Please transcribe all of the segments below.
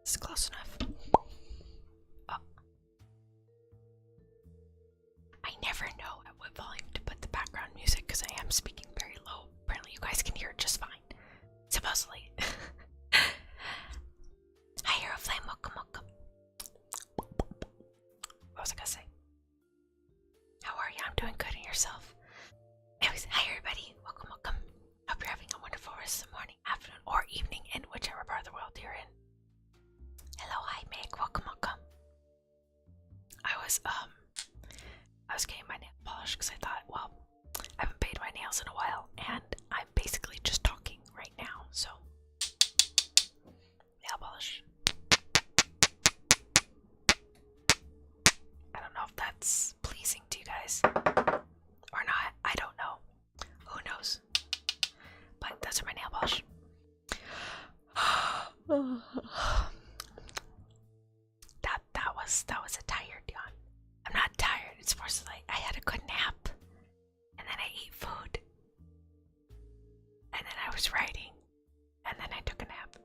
This is close enough. Oh. I never know at what volume to put the background music because I am speaking very low. Apparently you guys can hear it just fine. Supposedly. Hi, Hero Flame. Welcome, welcome. What was I gonna say? How are you? I'm doing good. And yourself? Anyways, hi everybody. Welcome, welcome. Hope you're having a wonderful rest of the morning, afternoon, or evening in whichever part of the world you're in. Hello, hi Meg. Welcome, welcome. I was getting my nail polish because I thought, well, I haven't painted my nails in a while, and I'm basically just talking right now, so nail polish. I don't know if that's pleasing to you guys or not. I don't know. Who knows? But those are my nail polish. That was a tired yawn. I'm not tired. It's more so like I had a good nap, and then I ate food, and then I was writing, and then I took a nap.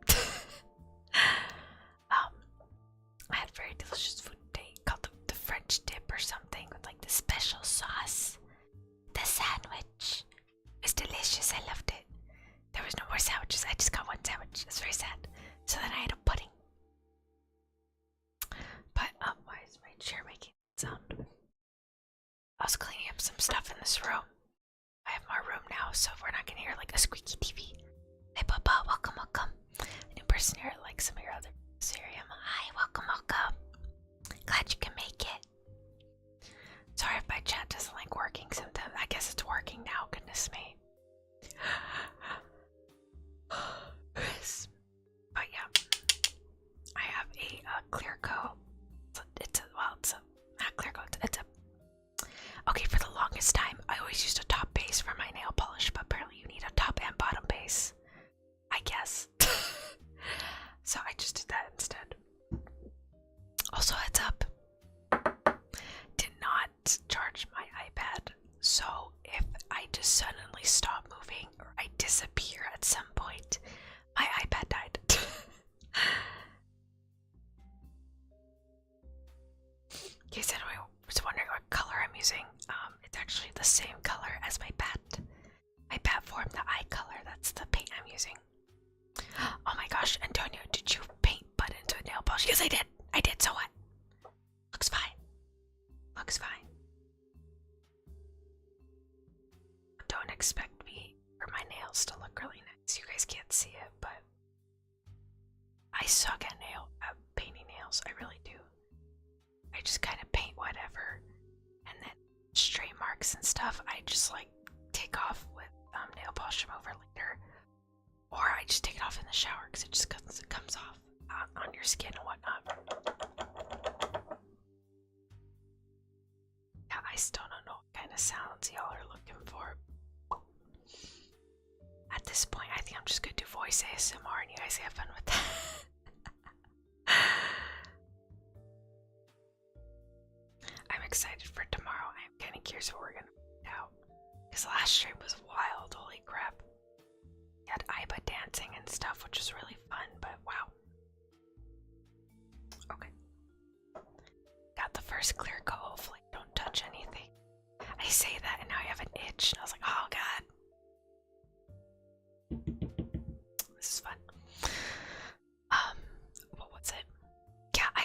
I had very delicious food today called the French dip or something with like the special sauce. The sandwich was delicious. I loved it. There was no more sandwiches. I just got one sandwich. It's very sad. So then I had a pudding. But why is my chair making that sound? I was cleaning up some stuff in this room. I have my room now, so we're not gonna hear like a squeaky TV. Hey Papa, welcome, welcome. A new person here, like some of your other Syrium. Hi, welcome, welcome. Glad you can make it. Sorry if my chat doesn't like working sometimes. I guess it's working now, goodness me. But yeah, I have a clear coat. It's a not clear coat. Okay, for the longest time, I always used a top base for my nail polish, but apparently you need a top and bottom base, I guess. So I just did that instead. Also, heads up, did not charge my iPad, so if I just suddenly stop moving or I disappear at some point, my iPad died. In case anyone was wondering what color I'm using, it's actually the same color as my bat. My bat form, the eye color, that's the paint I'm using. Oh my gosh, Antonia, did you paint butt into a nail polish? Yes, I did. I did, so what? Looks fine. Looks fine. Don't expect me for my nails to look really nice. You guys can't see it, but I suck at painting nails. I really do. I just kind of paint whatever, and then stray marks and stuff I just like take off with nail polish remover later, or I just take it off in the shower because it just comes off on your skin and whatnot. Yeah, I still don't know what kind of sounds y'all are looking for. At this point, I think I'm just gonna do voice ASMR and you guys have fun with that. I'm excited for tomorrow. I'm kind of curious what we're gonna find out. This last stream was wild, holy crap. We had Iba dancing and stuff, which was really fun, but wow. Okay. Got the first clear coat, hopefully don't touch anything. I say that and now I have an itch, and I was like, oh god. This is fun. What was it? Yeah, I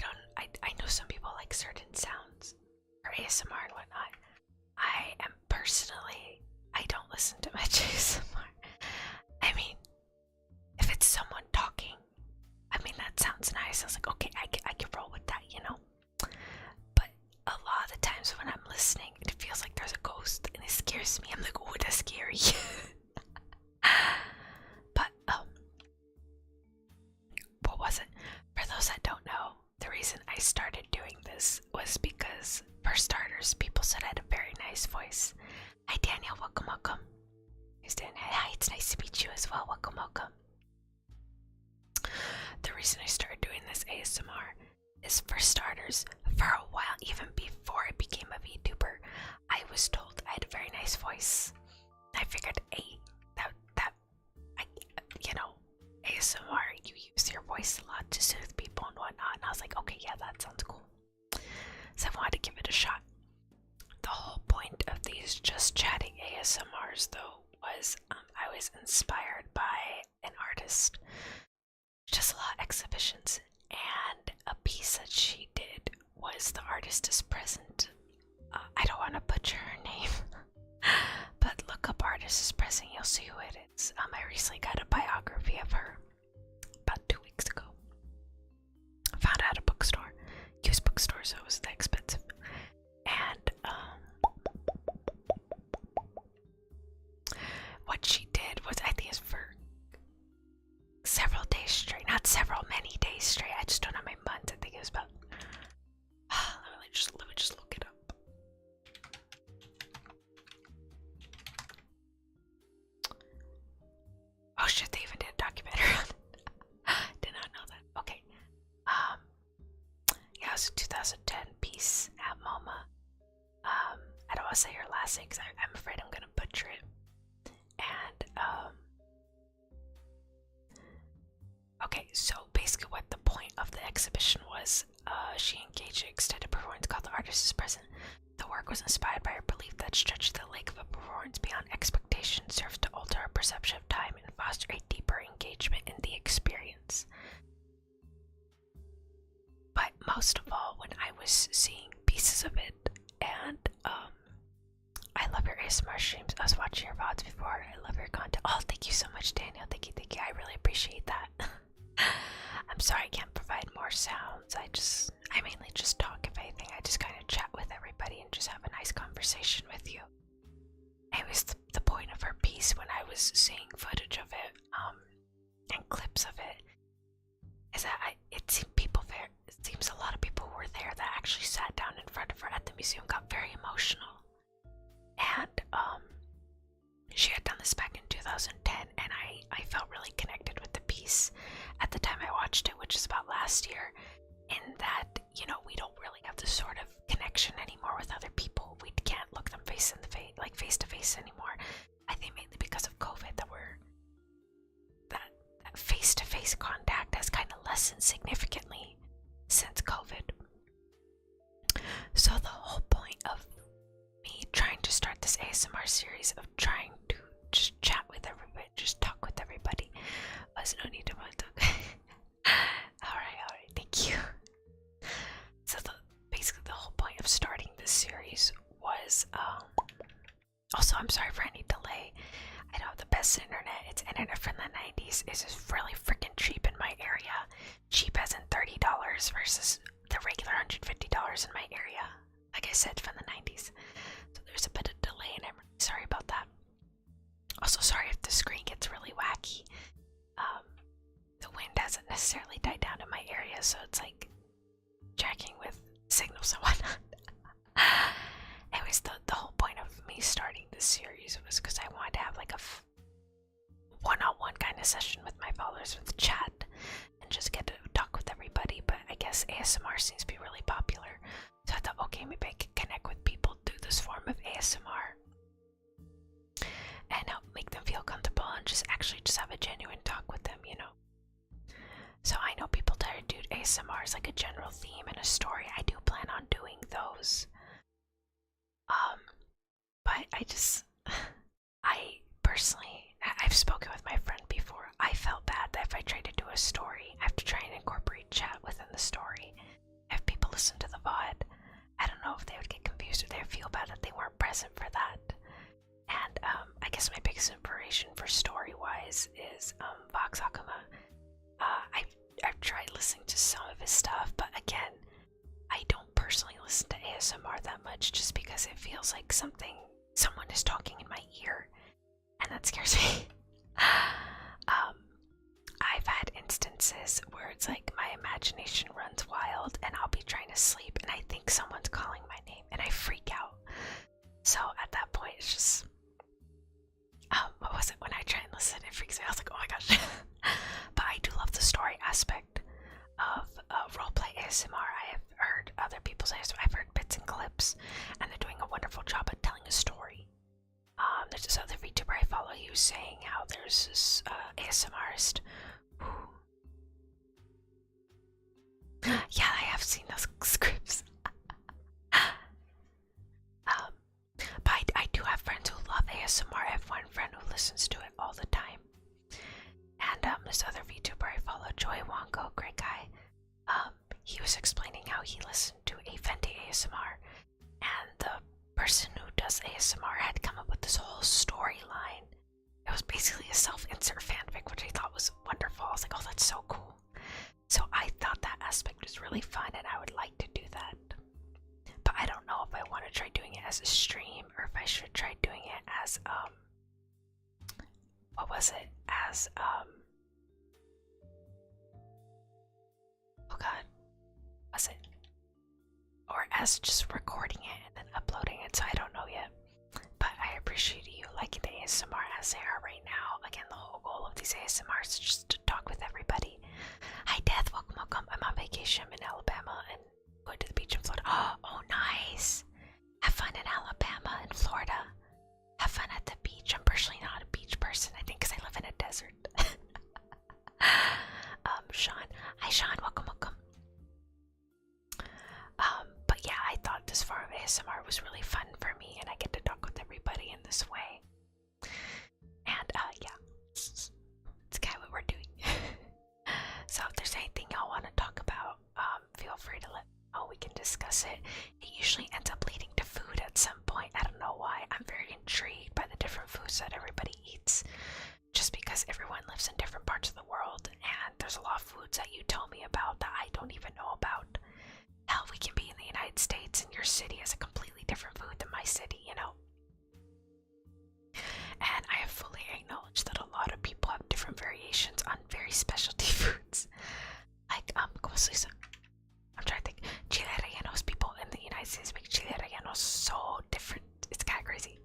know some people like certain sounds for ASMR and whatnot. I don't listen to much ASMR. I mean, if it's someone talking, I mean, that sounds nice. I was like, okay, I can roll with that, you know? But a lot of the times when I'm listening, it feels like there's a ghost and it scares me. I'm like, oh, that's scary. But, what was it? For those that don't know, the reason I started doing this was because, for starters, people said I had a very nice voice. Hi Daniel, welcome, welcome. Hi, it's nice to meet you as well. Welcome, welcome. The reason I started doing this ASMR is, for starters, for a while, even before I became a VTuber, I was told I had a very nice voice. I figured, hey, you know, ASMR, you use your voice a lot to soothe people and first Just Chatting ASMRs, though, was I was inspired by an artist, just a lot of exhibitions, and a piece that she did was The Artist is Present. I don't want to butcher her name, but look up Artist is Present, you'll see who it is. I recently got a biography of her about 2 weeks ago. Found it at a bookstore, used bookstore, so it was that expensive. And what she did was, I think it's for several days straight, not several, many days straight. I just don't know my months. I think it was about. Let me just look it up. Oh shit! They even did a documentary on it. Did not know that. Okay. Yeah, it was a 2010 piece at MoMA. I don't want to say her last name because I'm afraid I'm gonna butcher it. And okay, so basically what the point of the exhibition was, she engaged in extended performance called The Artist is Present. The work was inspired by her belief that stretching the length of a performance beyond expectation serves to alter our perception of time and foster a deeper engagement in the experience. But most of all, when I was seeing pieces of it, and I love your ASMR streams. I was watching your VODs before. I love your content. Oh, thank you so much, Daniel. Thank you. I really appreciate that. I'm sorry I can't provide more sounds. I mainly just talk, if anything. I just kind of chat with everybody and just have a nice conversation with you. It was the point of her piece when I was seeing footage of it, and clips of it, is that it seems a lot of people who were there that actually sat down in front of her at the museum got very emotional. And she had done this back in 2010, and I felt really connected with the piece at the time I watched it, which is about last year, in that, you know, we don't really have this sort of connection anymore with other people. We can't look them face to face anymore. I think mainly because of COVID that face to face contact has kind of lessened significantly since COVID. So the whole point of me trying to start this ASMR series of trying to just chat with everybody, just talk with everybody, was no need to talk. Alright, thank you. So basically the whole point of starting this series was, also I'm sorry for any delay. I don't have the best internet. It's internet from the 90s. It's just really freaking cheap in my area. Cheap as in $30 versus the regular $150 in my area. Like I said, from the 90s. So there's a bit of delay, and I'm really sorry about that. Also sorry if the screen gets really wacky. The wind hasn't necessarily died down in my area, so it's like jacking with signals and whatnot. Anyways, the whole point of me starting this series was because I wanted to have like a one-on-one kind of session with my followers with chat and just get to talk with everybody. But I guess ASMR seems to be really popular, so I thought, okay, maybe I could connect with people through this form of ASMR and help make them feel comfortable and just have a genuine talk with them, you know. So I know people try to do ASMR as like a general theme and a story. I do plan on doing those. But I personally, I've spoken with my friend before. I felt bad that if I tried to do a story, I have to try and incorporate chat within the story. If people listen to the VOD, I don't know if they would get confused or they would feel bad that they weren't present for that. And I guess my biggest inspiration for story-wise is Vox Akuma. I've tried listening to some of his stuff, but again, I don't personally listen to ASMR that much just because it feels like someone is talking in my ear, and that scares me. I've had instances where it's like my imagination runs wild and I'll be trying to sleep and I think someone's calling my name and I freak out. So at that point it's just, what was it, when I try and listen it freaks me out. I was like, oh my gosh. But I do love the story aspect of roleplay ASMR. I have heard other people's ASMR. I've heard bits and clips, and they're doing a wonderful job at telling a story. There's this other VTuber I follow. He was saying how there's this ASMRist who... Yeah, I have seen those scripts. But I do have ASMR. I have one friend who listens to it all the time. And this other VTuber I follow, Joy Wongo, great guy. He was explaining how he listened to a Venti ASMR, and the person who does ASMR had come up with this whole storyline. It was basically a self-insert fanfic, which I thought was wonderful. I was like, oh, that's so cool. So I thought that aspect was really fun, and I would like to do that. But I don't know if I want to try doing it as a stream, or if I should try doing it as, what was it? As, oh god, was it? Or as just recording it and then uploading it, so I don't know yet. But I appreciate you liking the ASMR as they are right now. Again, the whole goal of these ASMRs is just to talk with everybody. Hi Death, welcome, welcome. I'm on vacation in Alabama and going to the beach in Florida. Oh, nice. Have fun in Alabama and Florida. Have fun at the beach. I'm personally not a beach person, I think, because I live in a desert. Sean. Hi Sean, welcome, welcome. But yeah, I thought this form of ASMR was really fun for me, and I get to talk with everybody in this way. And yeah, it's kind of what we're doing. So if there's anything y'all want to talk about, feel free to let me know. We can discuss it. It usually ends up leading to food at some point. I don't know why. I'm very intrigued by the different foods that everybody eats, just because everyone lives in different parts of the world, and there's a lot of foods that you tell me about that I don't even know about. Hell, we can be in the United States and your city has a completely different food than my city, you know? And I have fully acknowledged that a lot of people have different variations on very specialty foods. Like, como se dice? I'm trying to think. Chile rellenos, people in the United States make chile rellenos so different. It's kind of crazy.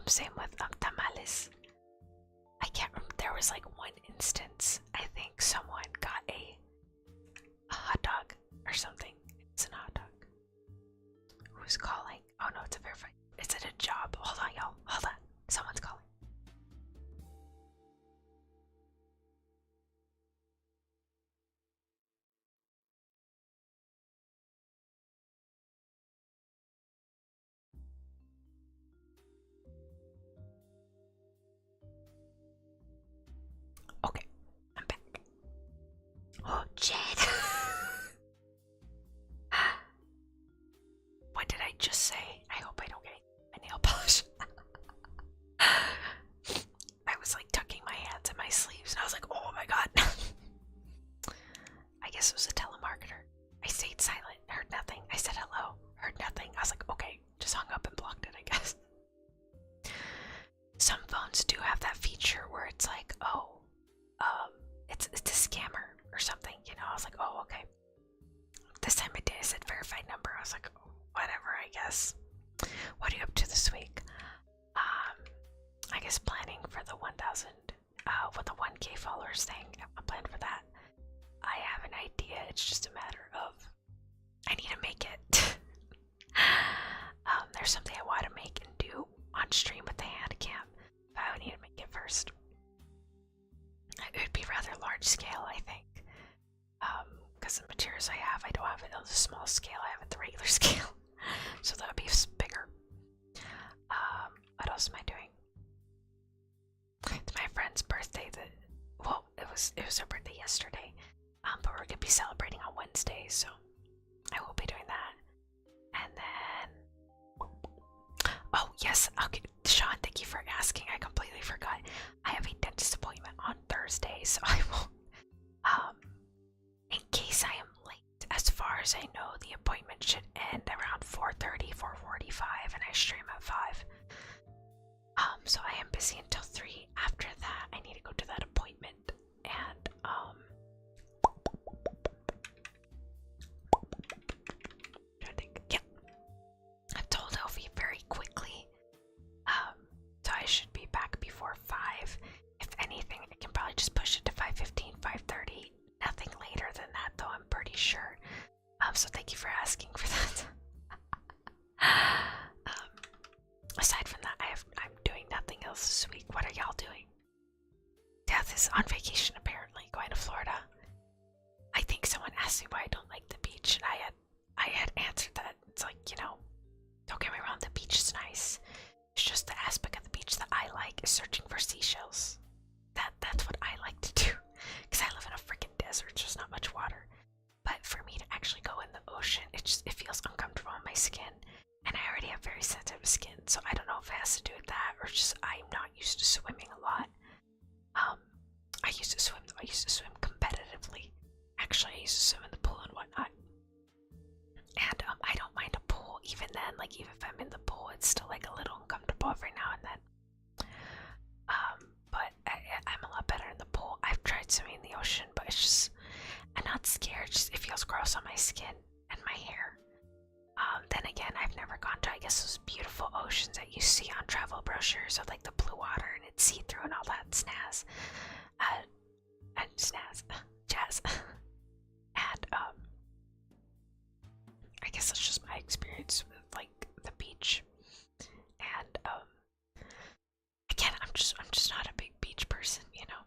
Same with tamales. I can't remember. There was like one instance, I think someone got a hot dog or something. It's a hot dog. Who's calling? Oh no, it's a verified. It's at a job. Hold on, y'all. Hold on. Someone's calling. Okay, I'm back. Oh, Jed. What did I just say? I hope I don't get my nail polish. I was like tucking my hands in my sleeves and I was like, oh my god. I guess it was a telemarketer. I stayed silent, heard nothing. I said hello, heard nothing. I was like, okay, just hung up and blocked it, I guess. Some phones do have that feature where it's like, oh, it's a scammer or something, you know. I was like, oh, okay. This time of day I said verified number. I was like, oh, whatever, I guess. What are you up to this week? I guess planning for the 1,000, with the 1K followers thing. I'm planning for that. I have an idea. It's just a matter of I need to make it. There's something I want to make and do on stream with the hand cam, but I would need to make it first. It would be rather large scale, I think. Because the materials I have, I don't have it on the small scale, I have it at the regular scale. So that would be bigger. What else am I doing? It's my friend's birthday well, it was her birthday yesterday. But we're gonna be celebrating on Wednesday, so I will be doing that. And then oh yes, okay, Sean, thank you for asking. I completely forgot. I have a dentist appointment on Thursday, so I will in case I am late, as far as I know, the appointment should end around 4:30, 4:45, and I stream at 5. So I am busy until 3. After that, I need to go to that appointment, and I think, yeah, I've told Elfie very quickly, so I should be back before 5. If anything, I can probably just push it to 5:15, 5:30. Nothing later than that, though, I'm pretty sure. So thank you for asking for that. Aside from that, I'm doing nothing else this week. What are y'all doing? Death is on vacation, apparently, going to Florida. I think someone asked me why I don't like the beach, and I had answered that. It's like, you know, don't get me wrong, the beach is nice. It's just the aspect of sensitive skin, so I don't know if it has to do with that or just I'm not used to swimming a lot. I used to swim though. I used to swim competitively. Actually, I used to swim in the pool and whatnot. And I don't mind a pool even then. Like even if I'm in the pool, it's still like a little uncomfortable every now and then. But I'm a lot better in the pool. I've tried swimming in the ocean, but it's just I'm not scared. Just it feels gross on my skin and my hair. Then again, I've never gone to I guess those beautiful oceans that you see on travel brochures of like the blue water and it's see-through and all that snaz. And snaz, jazz. And I guess that's just my experience with like the beach. And again, I'm just not a big beach person, you know.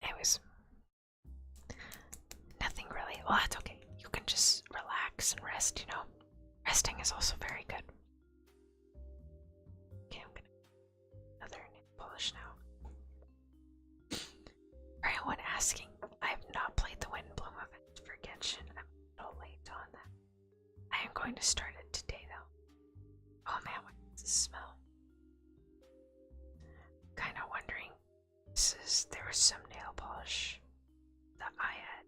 Anyways, nothing really. Well, that's okay. You can just relax and rest, you know. Resting is also very good. Okay, I'm gonna another nail polish now. For anyone asking, I have not played the Windbloom event for Genshin. I'm a little late on that. I am going to start it today though. Oh man, what does this smell? Kind of wondering. There was some nail polish that I had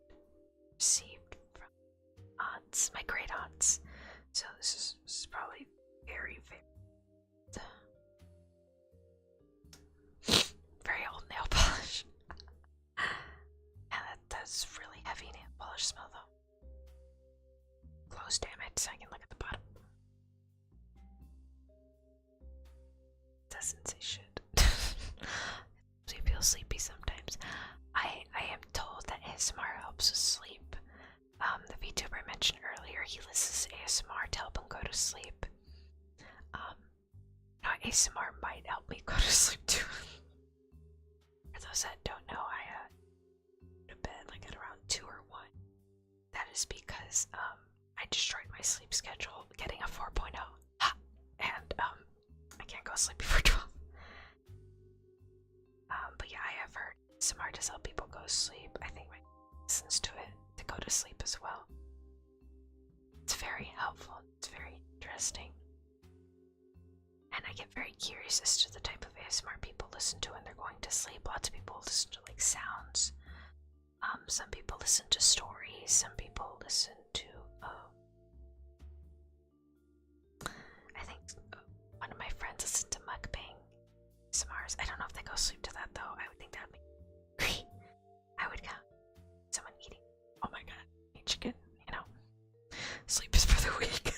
received from aunts, my great aunts. So this is probably very, very old nail polish. And that's really heavy nail polish smell though. Close, damn it, so I can look at the bottom. Doesn't say shit. So you feel sleepy sometimes. I am told that ASMR helps with sleep. The Vtuber I mentioned earlier, he listens to ASMR to help him go to sleep. Now ASMR might help me go to sleep too. For those that don't know, I go to bed like at around 2 or 1. That is because I destroyed my sleep schedule getting a 4.0. And I can't go to sleep before 12. But yeah, I have heard ASMR does help people go to sleep. I think my listens to it to go to sleep as well. It's very helpful. It's very interesting. And I get very curious as to the type of ASMR people listen to when they're going to sleep. Lots of people listen to like sounds. Some people listen to stories. Some people listen to I think one of my friends listens to mukbang ASMRs. I don't know if they go sleep to that though. I would think that would be great. I would go. Someone eating. Oh my god, eat chicken, you know. Sleep is for the weak.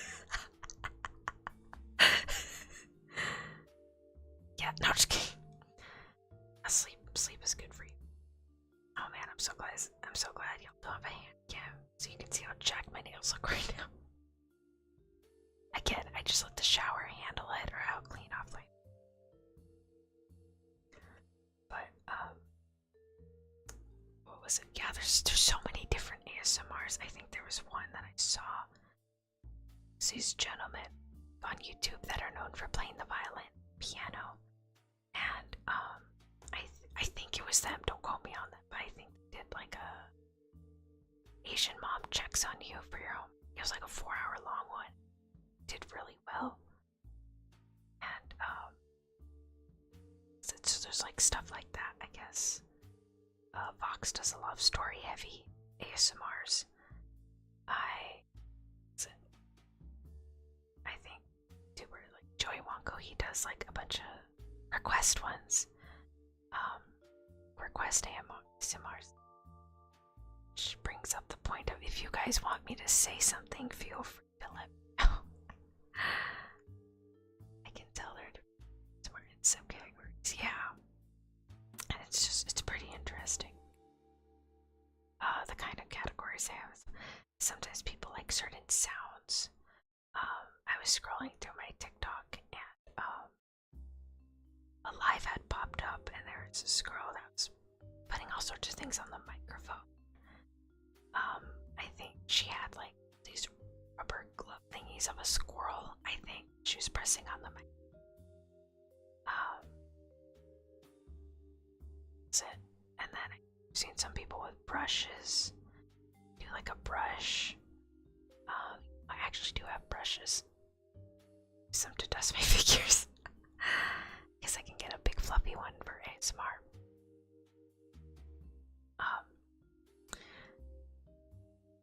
Yeah, no, just kidding. Sleep is good for you. Oh man, I'm so glad y'all don't have a hand cam, so you can see how jacked my nails look right now. Again, I just let the shower handle it, or I'll clean off later. But what was it? Yeah, there's so many different ASMRs. I think there was one that I saw. These gentlemen on YouTube that are known for playing the violin, piano, and I think it was them. Don't quote me on that, but I think they did like a Asian mom checks on you for your home. It was like a 4-hour long one. Did really well, and so there's like stuff like that, I guess. Vox does a lot of story heavy ASMRs. I think Tuber like Joey Wonko, he does like a bunch of request ones. Request ASMRs. Which brings up the point of if you guys want me to say something, feel free to let me know. I can tell they're doing some categories, yeah. And it's pretty interesting. The kind of categories they have. Sometimes people like certain sounds. I was scrolling through my TikTok and a live ad popped up, and there was this girl that was putting all sorts of things on the microphone. I think she had like these rubber glove thingies of a squirrel. I think she was pressing on the mic. That's it. And then I've seen some people with brushes do like a brush. I actually do have brushes. use them to dust my figures. Guess I can get a big fluffy one for ASMR.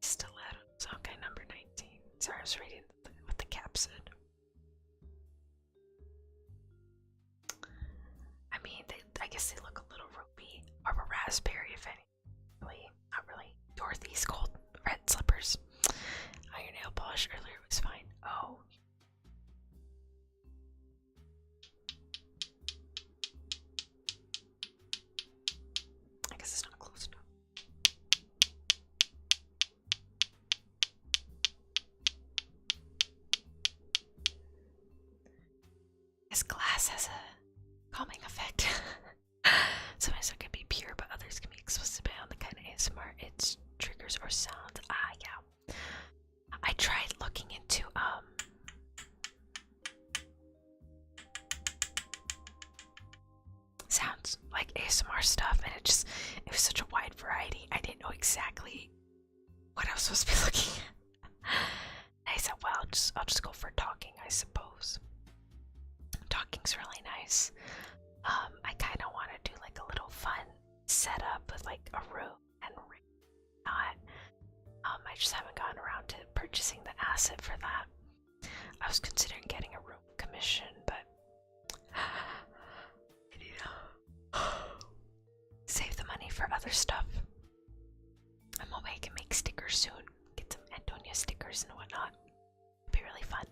Stilettos. Okay, number 19. Sorry, I was reading what the cap said. I mean, I guess they look a little ruby or a raspberry, if any. Really, not really. Dorothy's gold red slippers. Oh, your nail polish earlier was fine. Oh. I guess it's not close enough. This glass has a calming effect. Sometimes it can be pure, but others can be explicit on the kind of ASMR it triggers or sounds. Ah, yeah. I tried looking into sounds like ASMR stuff, and it was such a wide variety. I didn't know exactly what I was supposed to be looking at. And I said, well, I'll just go for talking, I suppose. Talking's really nice. I kind of want to do like a little fun setup with like a room and not. I just haven't gotten around to purchasing the asset for that. I was considering getting a room commission, but I need to save the money for other stuff. I'm hoping I can make stickers soon. Get some Antonia stickers and whatnot. It'd be really fun.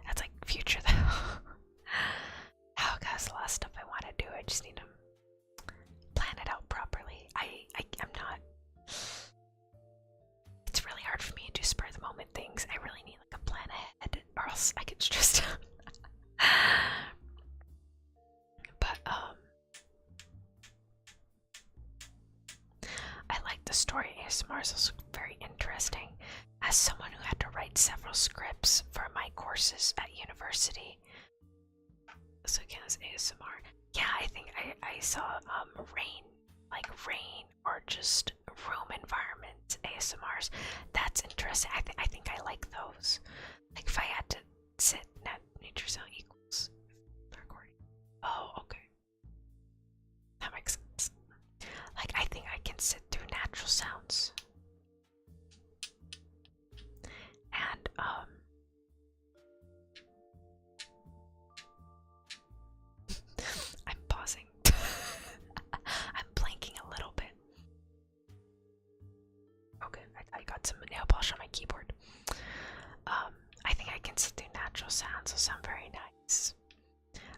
That's like future though. Oh, that's the last stuff I want to do. I just need to plan it out properly. I'm not. It's really hard for me to do spur of the moment things. I really need like a plan ahead, or else I get stressed out. But I like the story. ASMR is also very interesting. As someone who had to write several scripts for my courses at university. So again, it's ASMR. Yeah, I think I saw rain or just room environment ASMRs. That's interesting. I think I like those. Like if I had to sit at nature sound equals recording. Oh, okay. That makes sense. Like I think I can sit through natural sounds. And I'm pausing. I'm blanking a little bit. Okay, I got some nail polish on my keyboard. I think I can sit through natural sounds. Those sound very nice.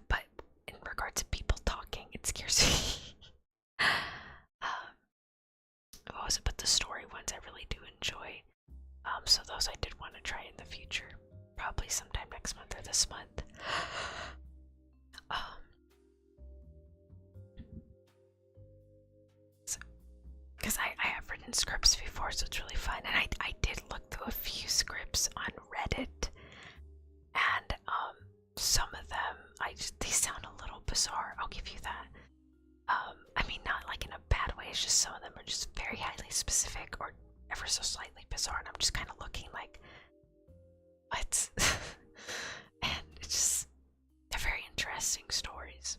But in regard to people talking, it scares me. What was it? But the story ones I really do enjoy. So those I did want to try in the future. Probably sometime next month or this month. Because I have written scripts before, so it's really fun. And I did look through a few scripts on Reddit, and some of them they sound a little bizarre. I'll give you that. I mean, not like in a bad way. It's just some of them are just very highly specific or ever so slightly bizarre, and I'm just kind of looking like, what? And it's just they're very interesting stories.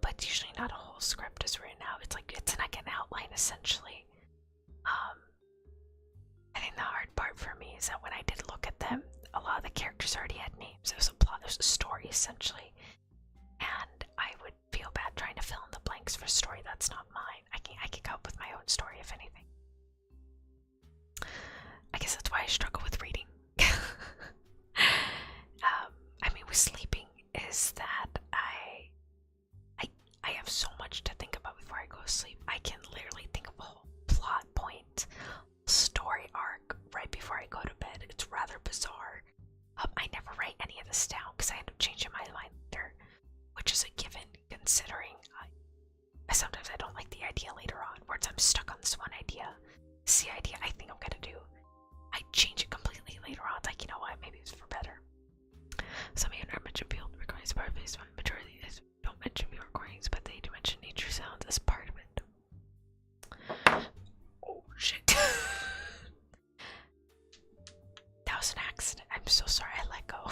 But usually not a whole script is written out. It's like an outline essentially. I think the hard part for me is that when I did look at them, a lot of the characters already had names. It was a plot, it was a story essentially. And I would feel bad trying to fill in the blanks for a story that's not mine. I can come up with my own story if anything. I guess that's why I struggle with reading. I mean, with sleeping is that I have so much to think about before I go to sleep. I can literally think of a whole plot point, story arc right before I go to bed. It's rather bizarre. I never write any of this down because I end up changing my mind later, which is a given considering sometimes I don't like the idea later on, whereas I'm stuck on this one idea. It's the idea I think I'm gonna do. I change it completely later on. It's like, you know what, maybe it's for better. Some of you never mention field recordings part of it. Majority is don't mention field recordings, but they do mention nature sounds as part of it. Oh shit. That was an accident. I'm so sorry I let go.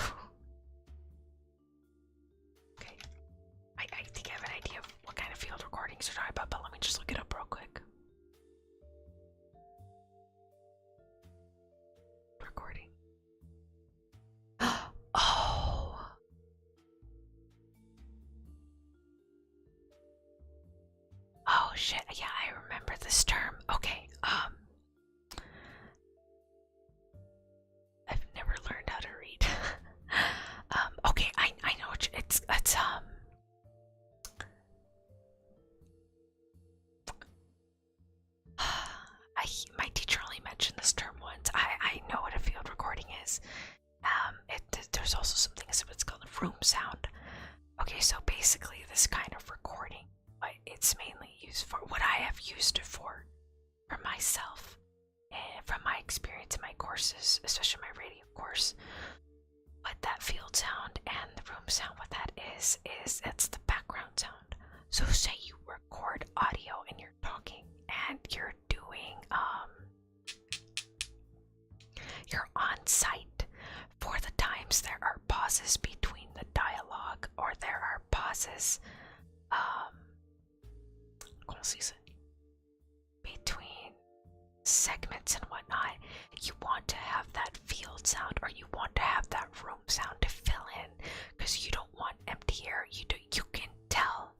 shit. Yeah, I remember this term. Okay, I've never learned how to read. Okay, I know it's my teacher only mentioned this term once. I know what a field recording is. There's also something as it's called a room sound. Okay, so basically this kind of recording, it's mainly used for what I have used it for myself, and from my experience in my courses, especially my radio course. What that field sound and the room sound, what that is it's the background sound. So say you record audio and you're talking and you're doing you're on site. For the times there are pauses between the dialogue, or there are pauses between segments and whatnot, you want to have that field sound, or you want to have that room sound to fill in, because you don't want empty air. You can tell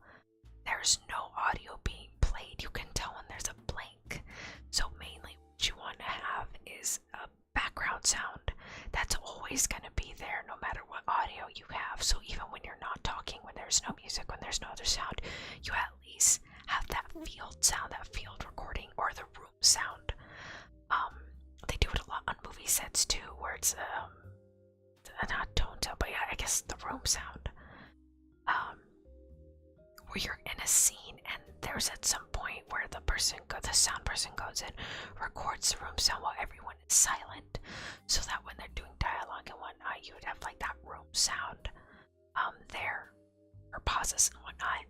there's no audio being played. You can tell when there's a blank. So mainly what you want to have is a background sound that's always going to be there no matter what audio you have. So even when you're not talking, when there's no music, when there's no other sound, you at least have that field sound, that field recording, or the room sound. They do it a lot on movie sets too, where it's not tone tell, but yeah, I guess the room sound. Where you're in a scene and there's at some point where the sound person goes in, records the room sound while everyone is silent, so that when they're doing dialogue and whatnot, you would have like that room sound there, or pauses and whatnot.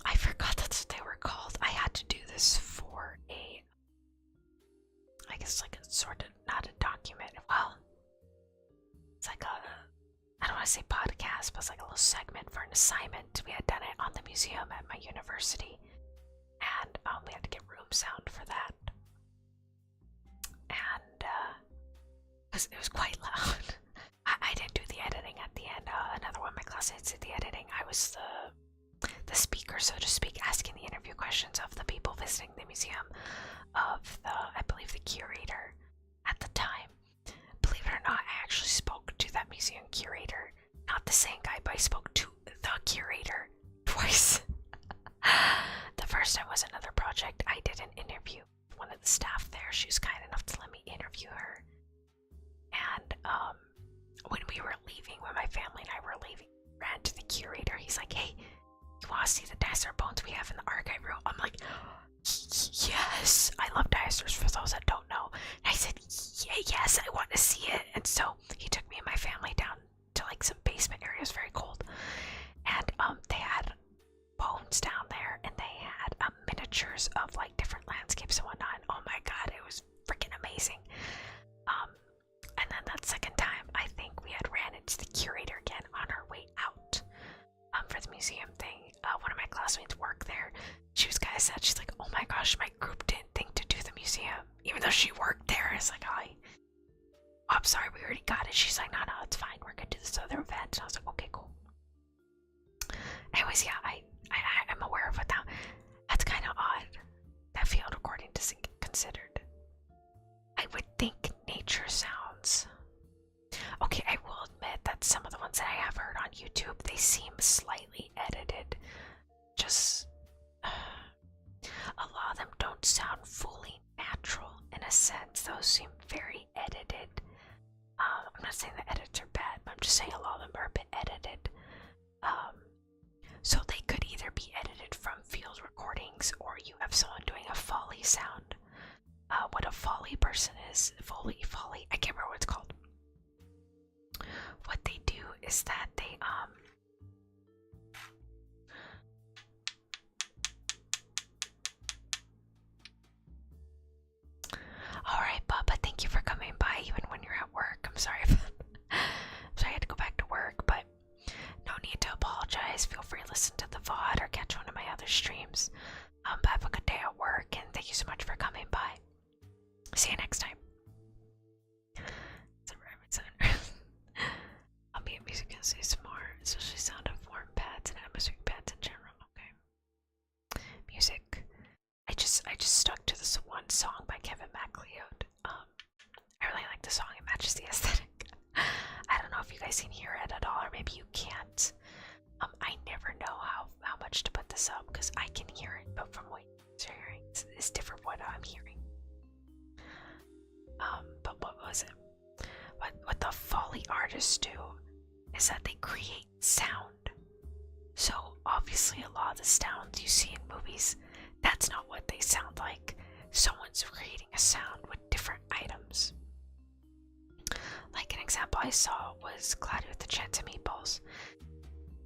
I forgot that's what they were called. I had to do this for I guess like a sort of, not a document, well, it's like I don't want to say podcast, but it's like a little segment for an assignment. We had done it on the museum at my university, and we had to get room sound for that. And because it was quite loud. I didn't do the editing at the end. Another one of my classmates did the editing. I was the speaker, so to speak, asking the interview questions of the people visiting the museum, of I believe the curator at the time. Believe it or not, I actually spoke to that museum curator. Not the same guy, but I spoke to the curator twice. The first time was another project. I did an interview with one of the staff there. She was kind enough to let me interview her. And when we were leaving, when my family and I were leaving, ran to the curator. He's like, "Hey, you want to see the dinosaur bones we have in the archive room?" I'm like, "Yes, I love dinosaurs, for those that don't know." And I said, "Yeah, yes, I want to see it." And so he took me and my family down to like some basement area. It was very cold, and they had bones down there, and they had miniatures of like different landscapes and whatnot. And oh my god, it was freaking amazing. And then that second time, I think we had ran into the curator again on our way out for the museum thing. One of my classmates worked there. She was kind of sad. She's like, "Oh my gosh, my group didn't think to do the museum, even though she worked there." It's like, I'm sorry, we already got it. She's like, no, it's fine. We're gonna do this other event. And I was like, okay, cool. Anyways, yeah, I'm aware of it now. That's kind of odd that field recording doesn't get considered. I would think nature sounds. Okay, I will admit that some of the ones that I have heard on YouTube, they seem slightly edited. Just a lot of them don't sound fully natural in a sense. Those seem very edited. I'm not saying the edits are bad, but I'm just saying a lot of them are a bit edited. So they could either be edited from field recordings, or you have someone doing a Foley sound. What a Foley person is, Foley, I can't remember what it's called. What they do is that they Alright, Bubba, thank you for coming by even when you're at work. I'm sorry I had to go back to work, but no need to apologize. Feel free to listen to the VOD or catch one of my other streams. But have a good day at work, and thank you so much for coming by. See you next time. It's a rabbit sound. Ambient music can say smart, especially sound of warm pads and atmospheric pads in general. Okay. guys can hear it at all, or maybe you can't. I never know how much to put this up because I can hear it, but from what you're hearing, it's different what I'm hearing. But what was it? What the Foley artists do is that they create sound. So obviously a lot of the sounds you see in movies, that's not what they sound like. Someone's creating a sound with different items. Like an example I saw was Cloudy with a Chance of Meatballs.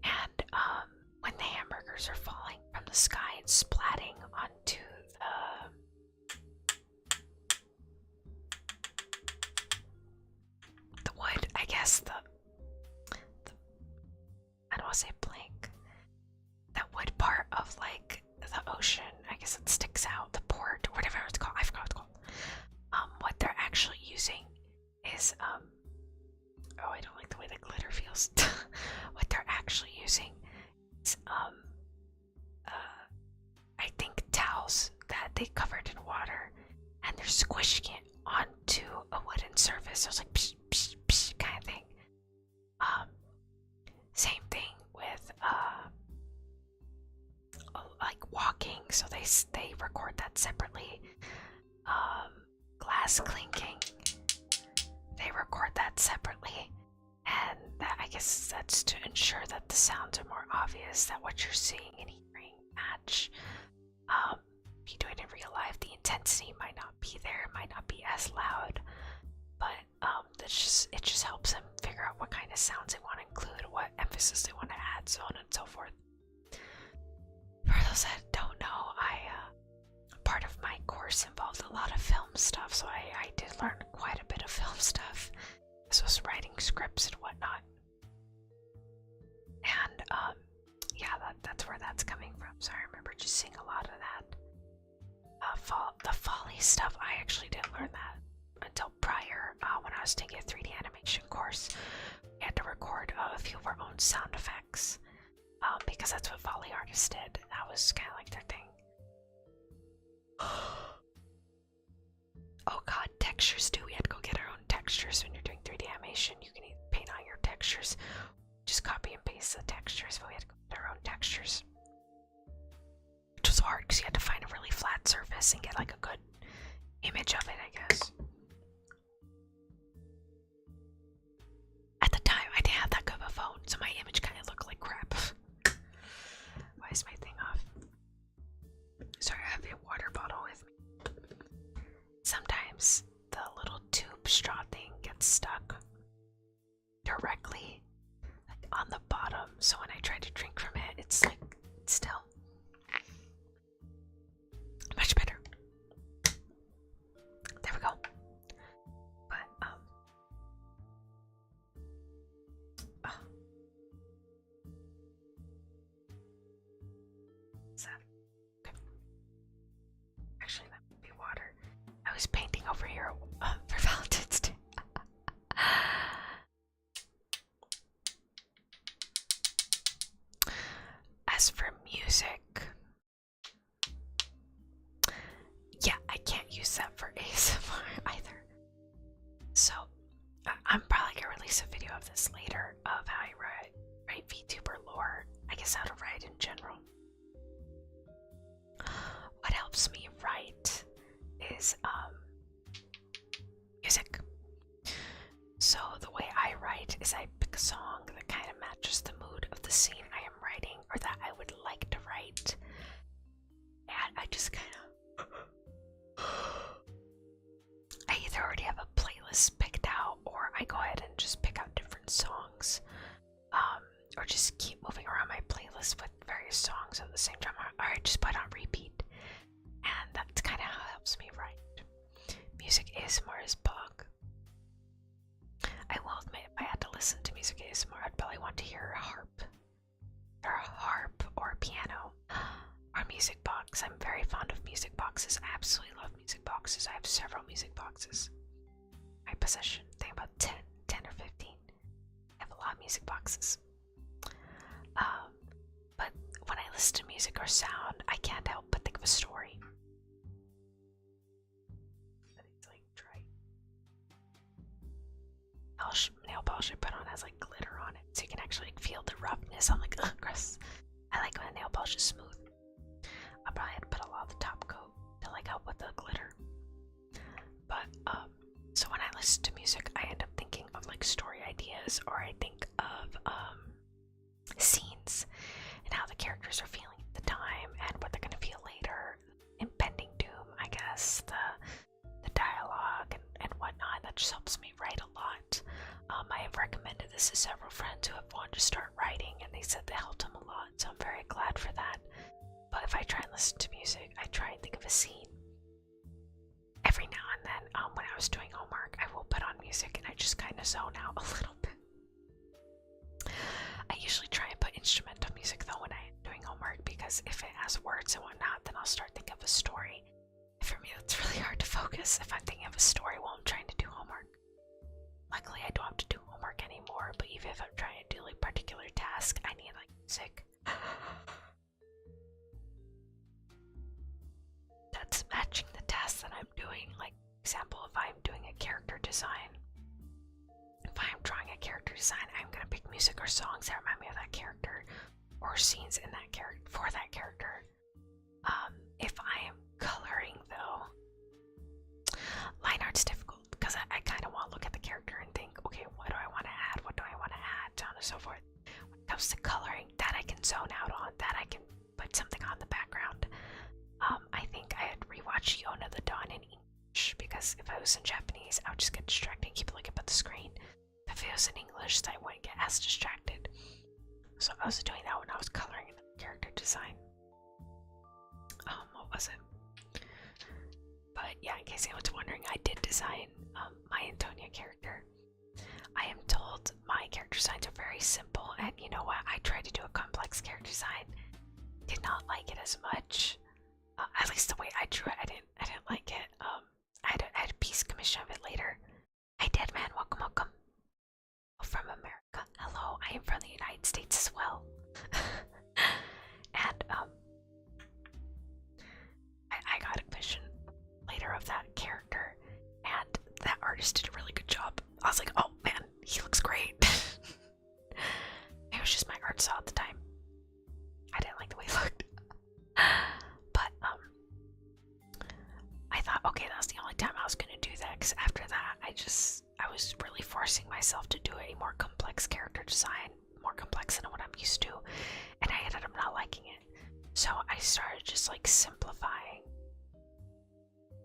And when the hamburgers are falling from the sky and splatting onto the wood, I guess the I don't want to say plank, that wood part of like the ocean, I guess it sticks out, the port, or whatever it's called, I forgot what it's called. What they're actually using is oh, I don't like the way the glitter feels. What they're actually using is I think towels that they covered in water, and they're squishing it onto a wooden surface. So it's like psh, psh, psh kind of thing. Same thing with like walking. So they record that separately. Glass clinking, they record that separately, and that, I guess that's to ensure that the sounds are more obvious, that what you're seeing and hearing match. If you do it in real life, the intensity might not be there, it might not be as loud, but it just helps them figure out what kind of sounds they want to include, what emphasis they want to add, so on and so forth. For those that don't know, part of my course involved a lot of film stuff, so I did learn quite a bit of film stuff. This was writing scripts and whatnot. And yeah, that's where that's coming from. So I remember just seeing a lot of that. The Foley stuff, I actually didn't learn that until prior, when I was taking a 3D animation course. We had to record a few of our own sound effects, because that's what Foley artists did. That was kind of like their thing. Oh god, textures too. We had to go get our own textures. When you're doing 3D animation, you can either paint on your textures, just copy and paste the textures, but we had to go get our own textures. Which was hard because you had to find a really flat surface and get like a good image of it, I guess. At the time, I didn't have that good of a phone, so my image kind of looked like crap. Why is my thing off? Sorry, I have a water bottle with me. Sometimes the little tube straw thing gets stuck directly on the bottom, so when I try to drink from it, it's like, it's still much better. There we go. But what's that? Okay. Actually, that would be water. I was painting over here for Valentine's Day. As for music, yeah, I can't use that for ASMR either. So, I'm probably gonna release a video of this later of how I write Vtuber lore. I guess how to write in general. What helps me write is music. So the way I write is I pick a song that kind of matches the mood of the scene I am writing, or that I would like to write, and I just kind of I either already have a playlist picked out, or I go ahead and just pick out different songs, or just keep moving around my playlist with various songs of the same genre, or I just put on repeat, and that's kind of how it helps me write. Music ASMR is bug. I will admit, if I had to listen to music ASMR, I'd probably want to hear a harp, or a piano, or music box. I'm very fond of music boxes. I absolutely love music boxes. I have several music boxes. My possession, I think about 10 or 15. I have a lot of music boxes. But when I listen to music or sound, I can't help but think of a story. It's like dry. Nail polish I put on has like glitter. is. I'm like, ugh, gross. I like when nail polish is smooth. I probably had to put a lot of the top coat to like help with the glitter. But so when I listen to music, I end up thinking of like story ideas, or I think of scenes and how the characters are feeling at the time and what they're gonna feel later. Impending doom, I guess, the dialogue and whatnot. That just helps me write a lot. I have recommended this to several friends who have wanted to start writing, and they said they helped them a lot, so I'm very glad for that. But if I try and listen to music, I try and think of a scene. Every now and then, when I was doing homework, I will put on music and I just kind of zone out a little bit. I usually try and put instrumental music though when I'm doing homework, because if it has words and whatnot, then I'll start thinking of a story. For me, that's really hard to focus if I'm thinking of a story while I'm trying to do homework. Luckily, I don't have to do homework anymore, but even if I'm trying to do like particular task, I need like music. That's matching the task that I'm doing. Like, for example, if I'm doing a character design, if I'm drawing a character design, I'm gonna pick music or songs that remind me of that character, or scenes in that character for that character. If I am coloring though, line art's difficult because I kind of want to look at the character and think, okay, what do I want to add? What do I want to add? So on and so forth. When it comes to coloring, that I can zone out on, that I can put something on the background. I think I had rewatched Yona the Dawn in English, because if I was in Japanese, I would just get distracted and keep looking at the screen. If it was in English, I wouldn't get as distracted. So I was doing that when I was coloring in the character design. What was it? But yeah, in case anyone's wondering, I did design my Antonia character. I am told my character designs are very simple, and you know what? I tried to do a complex character design. Did not like it as much. At least the way I drew it, I didn't like it. I had a piece commission of it later. Hey, Dead Man, welcome. From America. Hello, I am from the United States as well. And I got a commission later of that character, and that artist did a really good job. I was like, oh man, he looks great. It was just my art style at the time. I didn't like the way he looked. But I thought, okay, that was the only time I was gonna do that, because after that I was really forcing myself to do a more complex character design, more complex than what I'm used to, and I ended up not liking it. So I started just like simplifying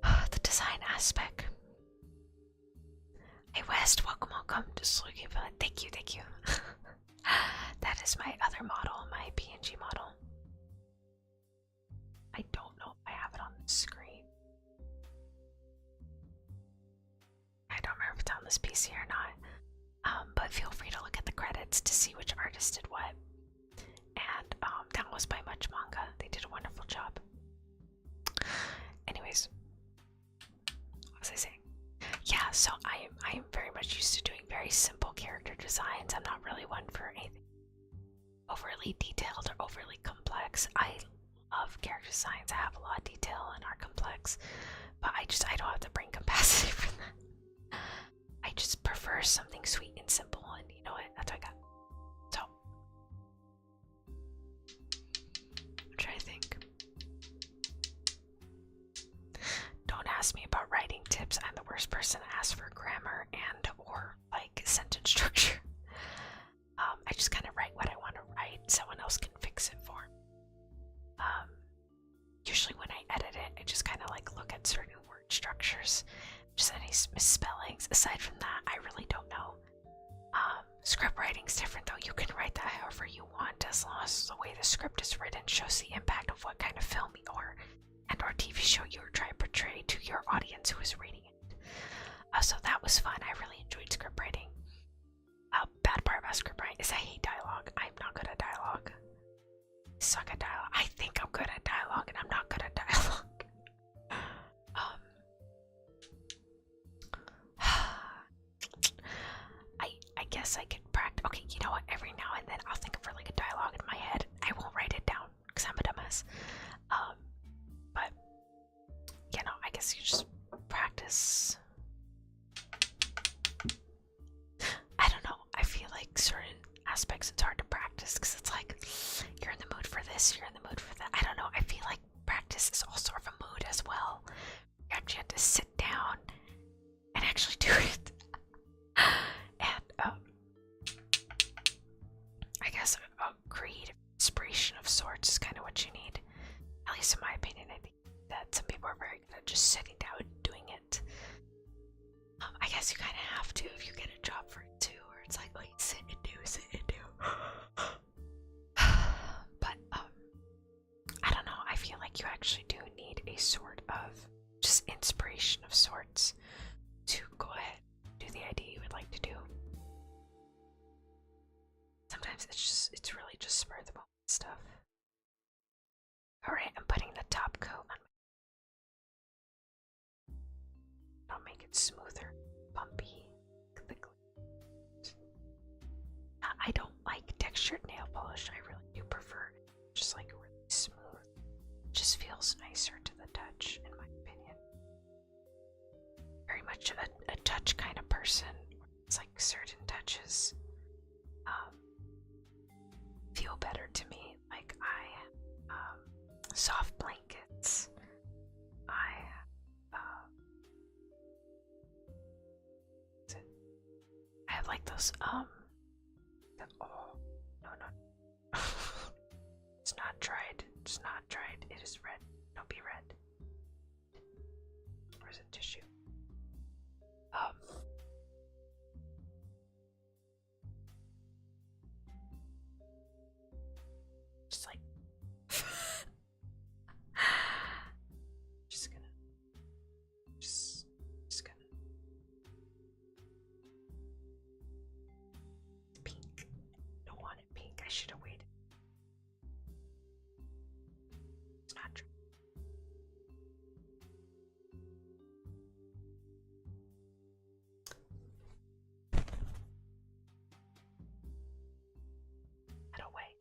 the design aspect. Hey West, welcome. Just looking for thank you. That is my other model, my PNG model. I don't know if I have it on the screen. I don't remember if it's on this PC or not. But feel free to look at the credits to see which artist did what. And that was by Much Manga. They did a wonderful job. Anyways, what was I saying? Yeah, so I am very much used to doing very simple character designs. I'm not really one for anything overly detailed or overly complex. I love character designs. I have a lot of detail and are complex, but I don't have the brain capacity for that. I just prefer something sweet and simple, and you know what? That's what I got. So I'm trying to think. Don't ask me about writing tips. I'm the worst person to ask for grammar and or like sentence structure. I just kind of write what I want to write. Someone else can fix it for me. Usually when I edit it, I just kind of like look at certain word structures, just any misspellings. Aside from that, I really don't know. Script writing's different though. You can write that however you want, as long as the way the script is written shows the impact of what kind of film or TV show you were trying to portray to your audience who is reading it. So that was fun. I really enjoyed script writing. Bad part about script writing is I hate dialogue. I'm not good at dialogue. I suck at dialogue. I think I'm good at dialogue, and I'm not good at dialogue. I guess I could practice. Okay, you know what? Every now and then I'll think of really good dialogue in my head. I won't write it down because I'm a dumbass. But you know, I guess you just practice. I don't know. I feel like certain aspects it's hard to practice because it's sort of a mood as well. You actually have to sit down and actually do it. And I guess a creative inspiration of sorts is kind of what you need. At least in my opinion, I think that some people are very good at just sitting down and doing it. I guess you kind of have to if you get a job for it too, where it's like, oh, you sit and do, sit and do. But I don't know. I feel like you actually do need a sort of just inspiration of sorts to go ahead and do the idea you would like to do. Sometimes it's really just spur of the moment stuff. Alright, I'm putting the top coat on. I'll make it smoother, bumpy, quickly. I don't like textured nail polish. I really do prefer just like really smooth. It just feels nicer to the touch, in my opinion. Very much a touch kind of person. It's like certain touches feel better to me. Like soft blankets. I have like those oh no. It's not dried. It's not dried. It is red. Don't be red. Where's the tissue? Just like just gonna pink. Don't want it pink. I should have waited. It's not true. I don't wait.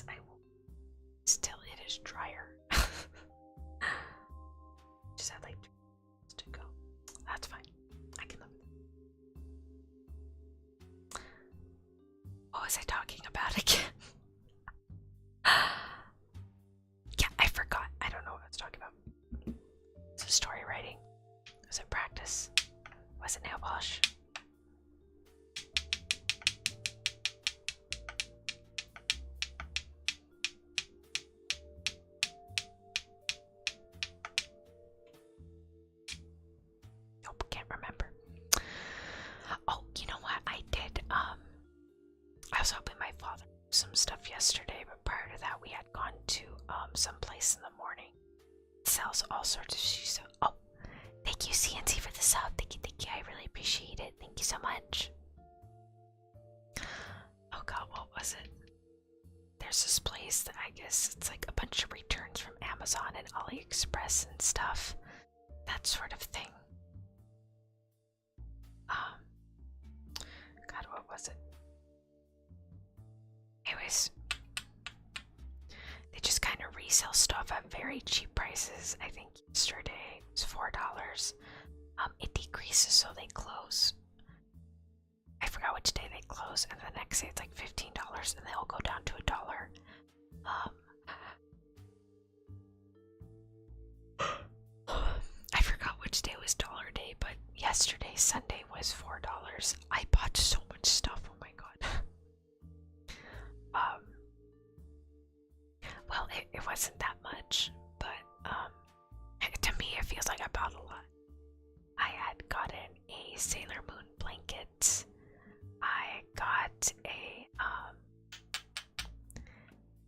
I will. Still, it is drier. Just had like 2 minutes to go. That's fine. I can live with it. What was I talking about again? Yeah, I forgot. I don't know what I was talking about. So story writing. Was it practice? Was it nail polish? Nope, can't remember. Oh, you know what? I did, I was helping my father do some stuff yesterday, but prior to that we had gone to, some place in the morning. It sells all sorts of shoes. Oh, thank you, CNC, for the sub. Thank you, I really appreciate it. Thank you so much. Oh god, what was it? There's this place that I guess it's like a bunch of returns from Amazon and AliExpress and stuff. That sort of thing. God, what was it? Anyways, they just kind of resell stuff at very cheap prices. I think yesterday it was $4. It decreases, so they close. I forgot which day they close, and the next day it's like $15, and they'll go down to $1. I forgot which day was dollar day, but yesterday, Sunday, was $4. I bought so much stuff. Oh my god. Well, it wasn't that much, but to me it feels like I bought a lot. I had gotten a Sailor Moon blanket. I got a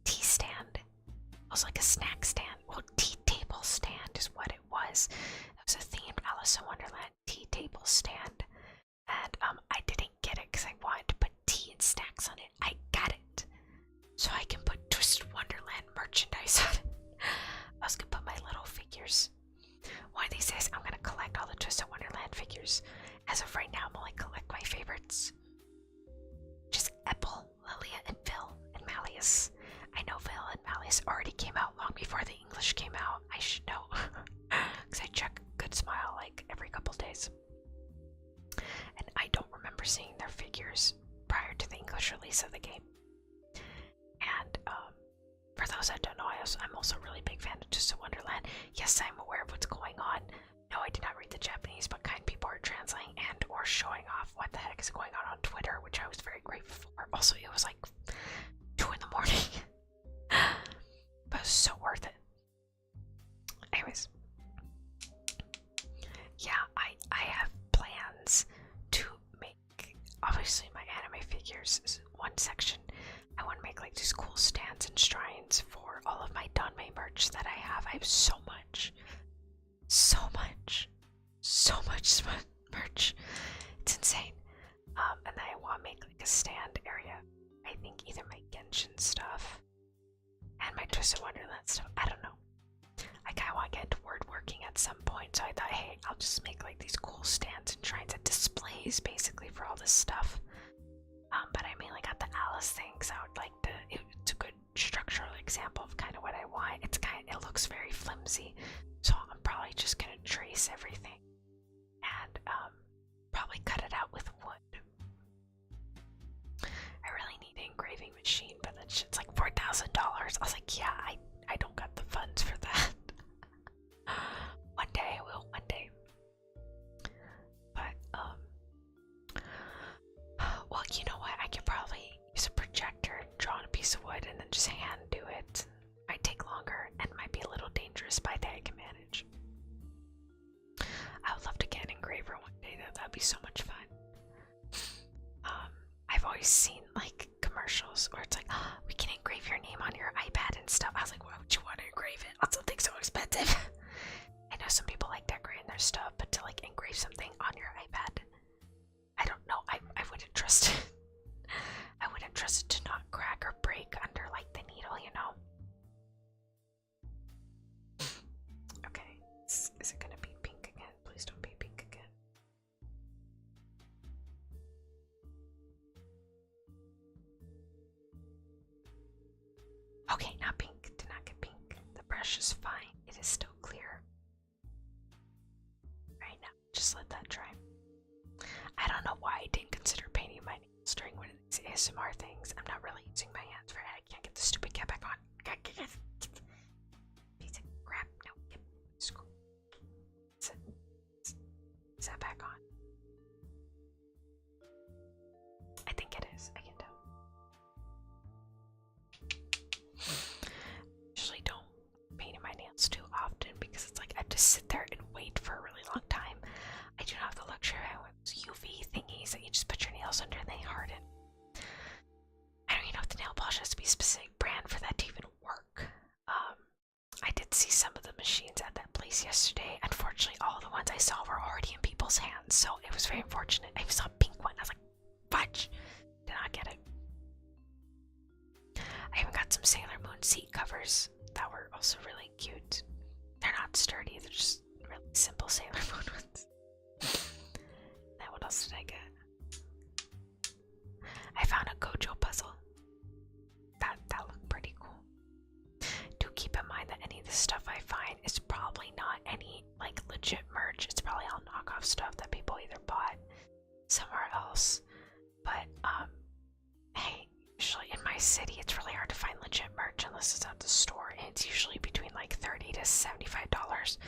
tea stand. It was like a snack stand. Well, tea table stand is what it was. It was a themed Alice in Wonderland tea table stand. And I didn't get it because I wanted to put tea and snacks on it. I got it so I can put Twisted Wonderland merchandise on it. I was gonna put my little figures. One of these days I'm gonna collect all the Twisted Wonderland figures. As of right now, I'm only collect my favorites. Just Apple, Lilia, and Phil, and Malleus. I know Phil and Malleus already came out long before the English came out. I should know. Because I check Good Smile like every couple days. And I don't remember seeing their figures prior to the English release of the game. And for those that don't know, I'm also a really big fan of Just a Wonderland. Yes, I'm aware of what's going on. No, I did not read the Japanese, but kind people are translating and or showing off what the heck is going on Twitter, which I was very grateful for. Also, it was like 2 in the morning, but it was so worth it. Anyways, yeah, I have plans to make, obviously my anime figures is one section. I want to make like these cool stands and shrines for all of my Danmei merch that I have. I have so much merch. It's insane. And then I want to make like a stand area. I think either my Genshin stuff and my Twisted Wonderland stuff. I don't know. I kind of want to get into word working at some point, so I thought, hey, I'll just make like these cool stands and shrines and displays basically for all this stuff. But I mainly got the Alice things. I would like it's a good structural example of kind of what I want. It looks very flimsy, so I'm probably just gonna trace everything and probably cut it out with wood. I really need an engraving machine, but that shit's like $4,000. I was like, yeah, I don't got the funds for that. One day I will, one day. But well, you know what? I could probably use a projector, draw on a piece of wood, and then just hand do it. Might take longer and might be a little dangerous, but I think I can manage. I would love to get an engraver one day, though. That'd be so much fun. I've always seen like commercials where it's like, oh, we can engrave your name on your iPad and stuff. I was like, why would you want to engrave it on something so expensive? I know some people like decorating their stuff, but to like engrave something on your iPad, I don't know. I wouldn't trust it. I wouldn't trust it to not crack or break under like the needle, you know? Okay, is it gonna be pink again? Please don't be pink again. Okay, not pink. Did not get pink. The brush is fine. It is still clear. Right now, just let that dry. I don't know why I didn't consider painting my nails during one of these ASMR things. I'm not really using my hands for it. I can't get the stupid cap back on. Piece of crap. No, get screw. Is that back on? I think it is. I can tell. Usually don't paint my nails too often because it's like I have to sit there and wait for a really long time. I do not have the luxury of those UV thingies that you just put your nails under and they harden. I don't even know if the nail polish has to be a specific brand for that to even work. I did see some of the machines at that place yesterday. Unfortunately, all the ones I saw were already in people's hands, so it was very unfortunate. I saw a pink one. I was like, fudge! Did not get it. I even got some Sailor Moon seat covers that were also really cute. They're not sturdy, they're just really simple Sailor Moon ones. Now what else did I get? I found a Gojo puzzle. That looked pretty cool. Do keep in mind that any of the stuff I find is probably not any like legit merch. It's probably all knockoff stuff that people either bought somewhere else. But hey, usually in my city it's really hard to find legit merch unless it's at the store, and it's usually between like $30 to $75.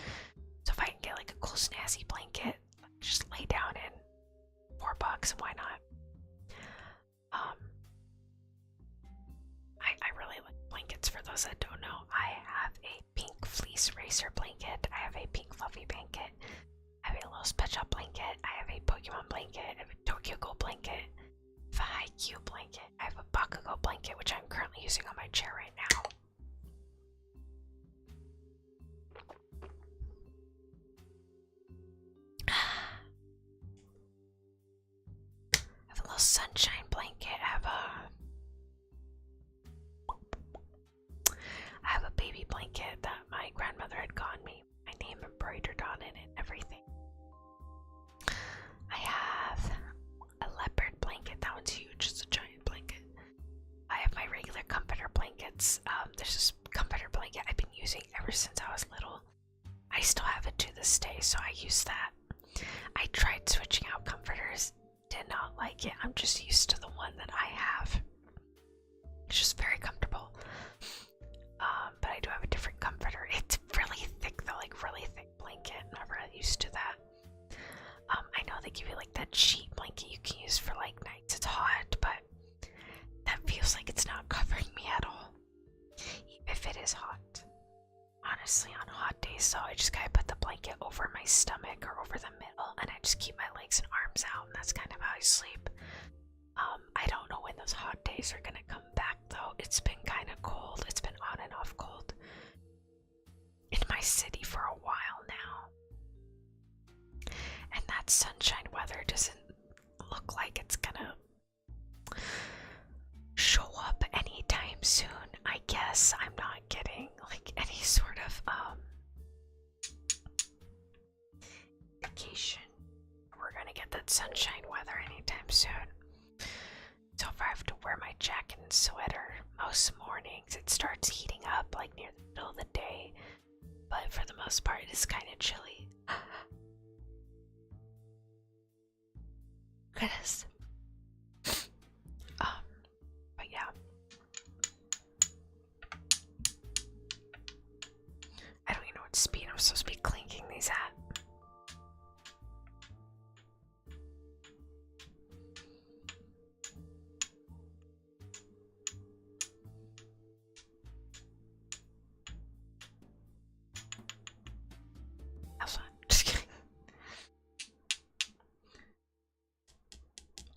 So if I can get like a cool snazzy blanket, just lay down in $4, why not? I really like blankets. For those that don't know, I have a pink fleece racer blanket, I have a pink fluffy blanket, I have a Los Pet Shop blanket, I have a Pokemon blanket, I have a Tokyo Ghoul blanket, I have a Haikyuu blanket, I have a Bakugo blanket, which I'm currently using on my chair right now. I have a little sunshine blanket, I have a baby blanket that my grandmother had gotten me, my name embroidered on it and everything. I have a leopard blanket, that one's huge, it's a giant blanket. I have my regular comforter blankets. There's this comforter blanket I've been using ever since I was little. I still have it to this day, so I use that. I tried switching out comforters, did not like it. I'm just used to the one that I have. It's just very comfortable. give you like that cheap blanket you can use for like nights it's hot, but that feels like it's not covering me at all. If it is hot. Honestly, on hot days, so I just gotta put the blanket over my stomach or over the middle, and I just keep my legs and arms out, and that's kind of how I sleep. I don't know when those hot days are gonna come back, though. It's been kind of cold. It's been on and off cold in my city for a while now. And that sunshine weather doesn't look like it's gonna show up anytime soon. I guess I'm not getting like any sort of indication we're gonna get that sunshine weather anytime soon. So if I have to wear my jacket and sweater most mornings, it starts heating up like near the middle of the day, but for the most part it's kind of chilly. Goodness. But yeah, I don't even know what speed I'm supposed to be clinking these at. That's fine. Just kidding.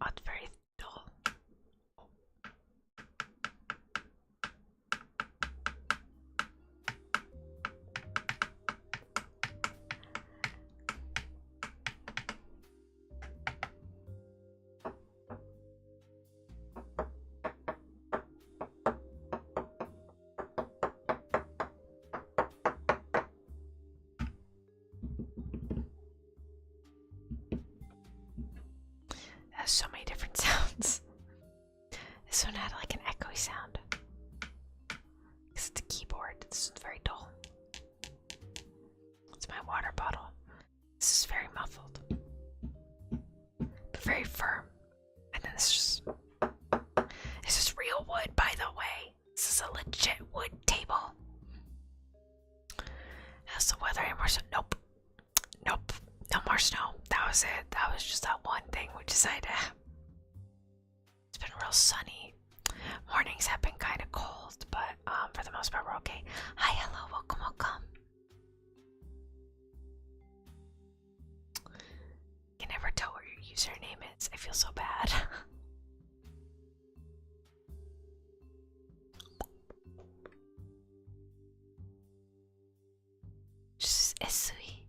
Oh, it's very dull. Has so many different sounds. This one had like an echoey sound. It's the keyboard. This is very dull. It's my water bottle. This is very muffled, but very firm. And then this is real wood, by the way. This is a legit wood table. How's the weather anymore? So nope. No more snow. That was it. That was just that one thing we decided to have. It's been real sunny. Mornings have been kind of cold, but for the most part we're okay. Hi, hello, welcome. You can never tell what your username is. I feel so bad. Just Esui.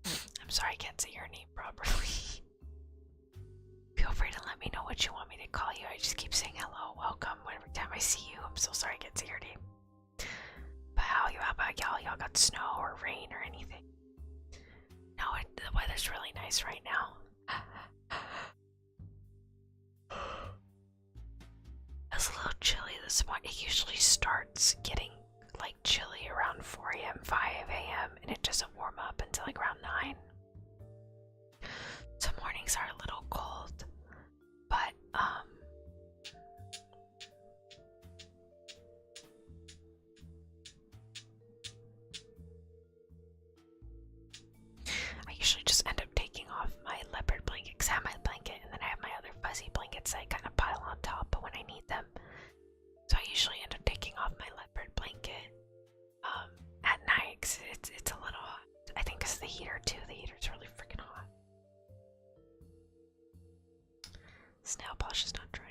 I'm sorry I can't say your name properly. Feel free to let me know what you want me to call you. I just keep saying hello, welcome every time I see you. I'm so sorry I can't say your name. But how about y'all? Y'all got snow or rain or anything? No, the weather's really nice right now. It's a little chilly this morning. It usually starts getting like chilly around 4 a.m., 5 a.m. and it doesn't warm up until like around 9. So mornings are a little cold, but I usually just end up taking off my leopard blanket because I have my blanket and then I have my other fuzzy blankets that I kind of pile on top but when I need them. So I usually end up taking off my leopard blanket at night because it's a little hot. I think because of the heater too. The heater's really freaking hot. This nail polish is not drying.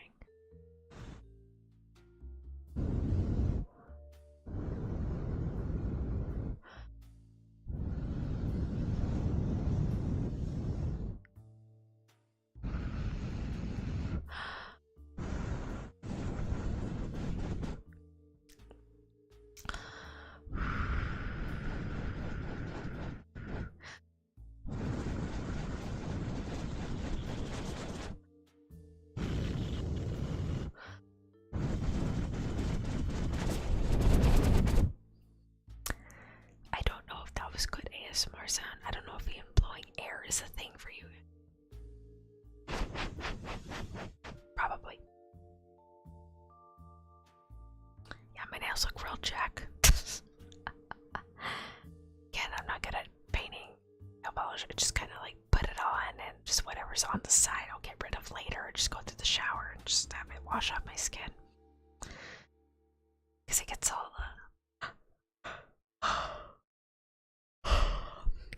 Good ASMR sound. I don't know if even blowing air is a thing for you. Probably. Yeah, my nails look real jack. Again, I'm not good at painting nail polish. It just kind flowers on the side I'll get rid of later, or just go through the shower and just have it wash off my skin. Because it gets all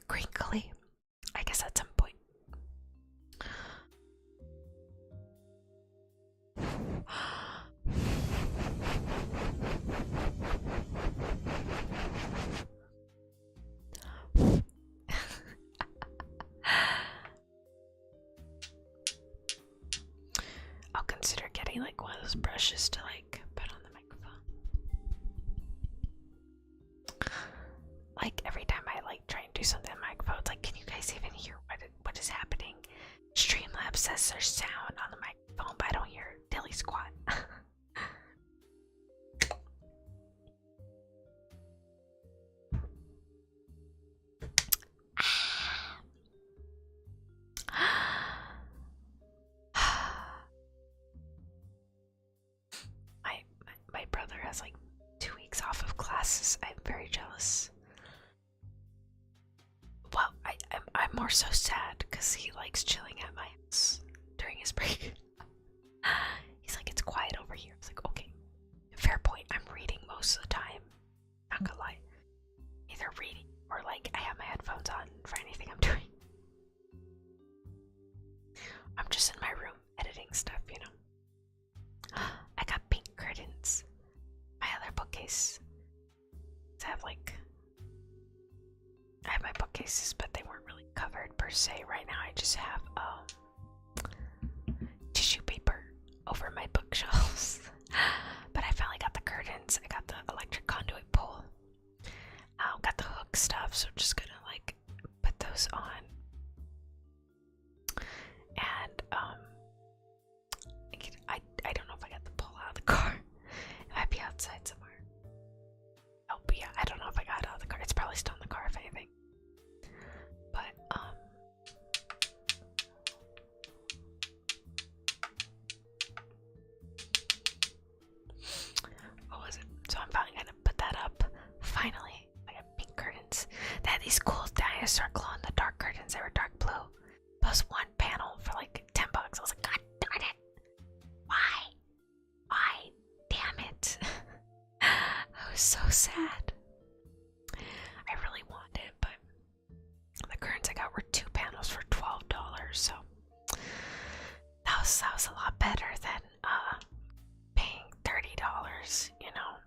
crinkly, I guess, at some point. I'll consider getting like one of those brushes to like put on the microphone. Like every time I like try and do something on the microphone, it's like, can you guys even hear what is happening? Streamlabs says there's sound on the microphone, but I don't hear dilly squat. My brother has like 2 weeks off of classes. I'm very jealous. Well, I'm more so sad because he likes chilling at my house during his break. He's like, it's quiet over here. It's like, okay, fair point. I'm reading most of the time. Not gonna lie. Either reading or like I have my headphones on for anything I'm doing. I'm just in my room editing stuff, you know. I got pink curtains. My other bookcase. I have my bookcases, but they weren't really covered per se. Right now I just have tissue paper over my bookshelves. But I finally got the curtains. I got the electric conduit pole. Got the hook stuff, so I'm just gonna like put those on. And I don't know if I got the pole out of the car. It might be outside somewhere. Oh, but yeah, I don't know if I got it out of the car. It's probably still in the car if anything. But what was it? So I'm finally gonna put that up. Finally, I got pink curtains. They had these cool dinosaur glow-in-the-dark curtains. They were dark blue. That was one panel for like $10. I was like, God darn it! Why? Damn it! I was so sad. I really wanted it, but the curtains I got were 2 panels for $12. So that was a lot better than paying $30, you know,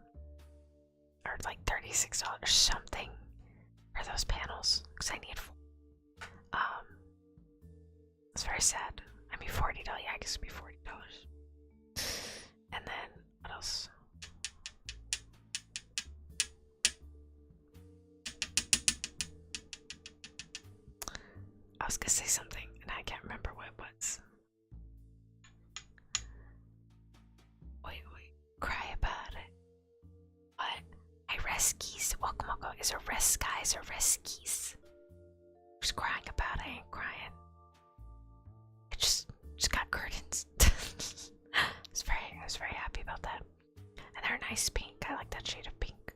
or like $36 or something for those panels, because I need 4. It's very sad. I mean, $40. Yeah, I guess it'd be $40. And then what else? I was gonna say something and I can't remember what it was. Wait, cry about it. What? Hey, Reskies. Welcome. Is there rest guys or Reskies? Just crying about it. I ain't crying. It just got curtains. I was very happy about that. And they're a nice pink. I like that shade of pink.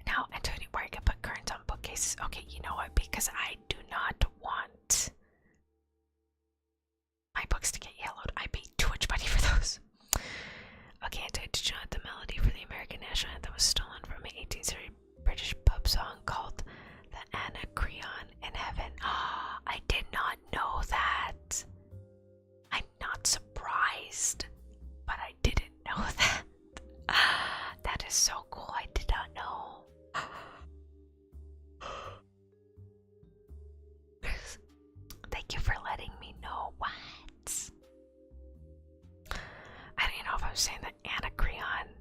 Now, Antonia, where you can put curtains on bookcases? Okay, you know what? Because I do not want my books to get yellowed. I paid too much money for those. Okay, Antonia, did you know the melody for the American national anthem was stolen from an 18th century British pub song called The Anacreon in Heaven? I did not know that. I'm not surprised, but I didn't know that. That is so cool. I did not know. Thank you for letting me know. What? I don't even know if I'm saying that Anacreon.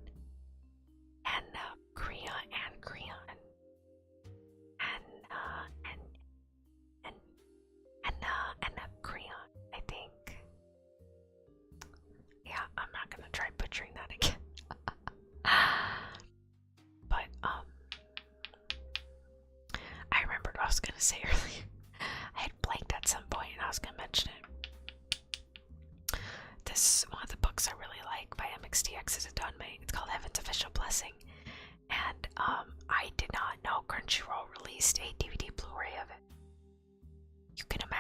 Anacreon, I think. Yeah, I'm not gonna try butchering that again. But I remembered what I was gonna say earlier. I had blanked at some point and I was gonna mention it. This is one of the books I really like by MXTX. Is a Dunmate. It's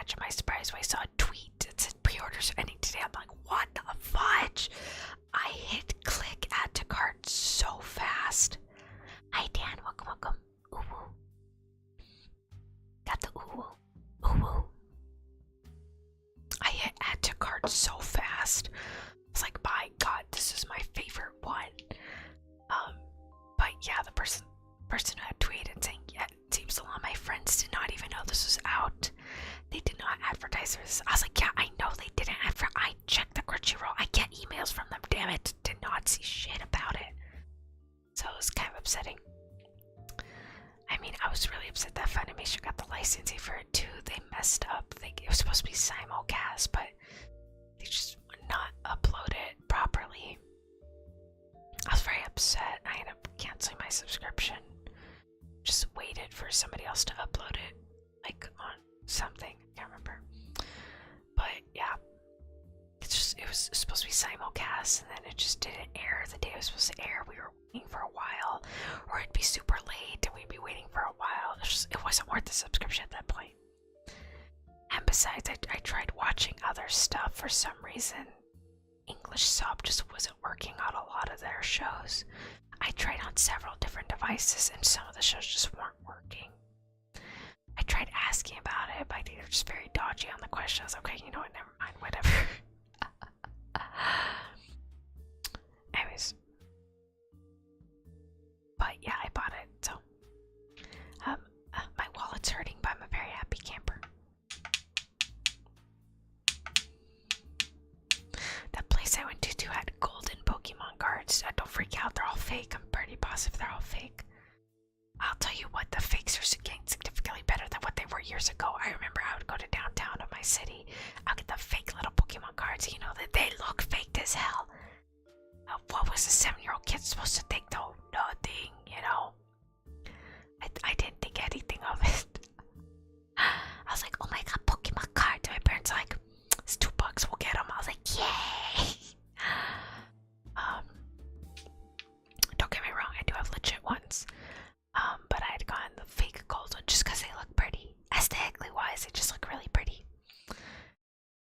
imagine my surprise when I saw a tweet that said pre-orders are ending today. I'm like, what the fudge? I hit click add to cart so fast. Hi Dan, welcome. Ooh woo. Got the ooh woo. Ooh woo. I hit add to cart so fast. It's like, my god, this is my favorite one. But yeah, the person who had tweeted saying, yeah, it seems a lot of my friends did not even know this was out. They did not advertise this. I was like, yeah, I know they didn't I checked the Crunchyroll. I get emails from them, damn it. Did not see shit about it. So it was kind of upsetting. I mean, I was really upset that Funimation got the licensing for it too. They messed up. It was supposed to be simulcast, but they just would not upload it properly. I was very upset. I ended up canceling my subscription. Just waited for somebody else to upload it, like on something. I can't remember. But yeah, it was supposed to be simulcast, and then it just didn't air the day it was supposed to air. We were waiting for a while, or it'd be super late, and we'd be waiting for a while. It wasn't worth the subscription at that point. And besides, I tried watching other stuff for some reason. English sub just wasn't working on a lot of their shows. I tried on several different devices and some of the shows just weren't working. I tried asking about it, but I think they're just very dodgy on the question. I was like, okay, you know what, never mind, whatever. Anyways. But yeah, I bought it, so. My wallet's hurting, but I'm a very happy camper. That place I went to had golden Pokemon cards. Don't freak out, they're all fake. I'm pretty positive they're all fake. I'll tell you what, the fakes are significantly better than what they were years ago. I remember I would go to downtown of my city. I'll get the fake little Pokemon cards. You know that they look fake as hell. What was a 7-year-old kid supposed to think though? Nothing, you know. I didn't think anything of it. I was like, oh my god, Pokemon cards. My parents were like, it's $2, we'll get them. I was like, yay! Don't get me wrong, I do have legit ones. But I had gotten the fake gold one just because they look pretty. Aesthetically wise, they just look really pretty.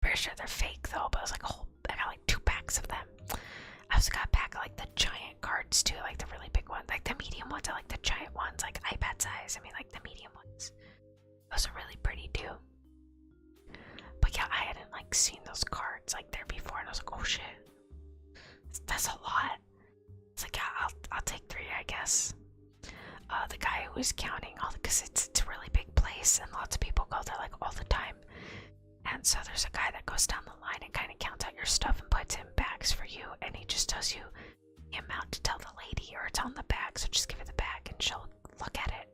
Pretty sure they're fake though, but I was like, oh, I got like 2 packs of them. I also got a pack of like the giant cards too, like the really big ones. Like the medium ones, I like the giant ones, like iPad size. I mean, like the medium ones. Those are really pretty too. But yeah, I hadn't like seen those cards like there before, and I was like, oh shit, that's a lot. It's like, yeah, I'll take 3, I guess. The guy who was counting all because it's a really big place and lots of people go there like all the time. And so there's a guy that goes down the line and kind of counts out your stuff and puts in bags for you, and he just tells you the amount to tell the lady, or it's on the bag, so just give her the bag and she'll look at it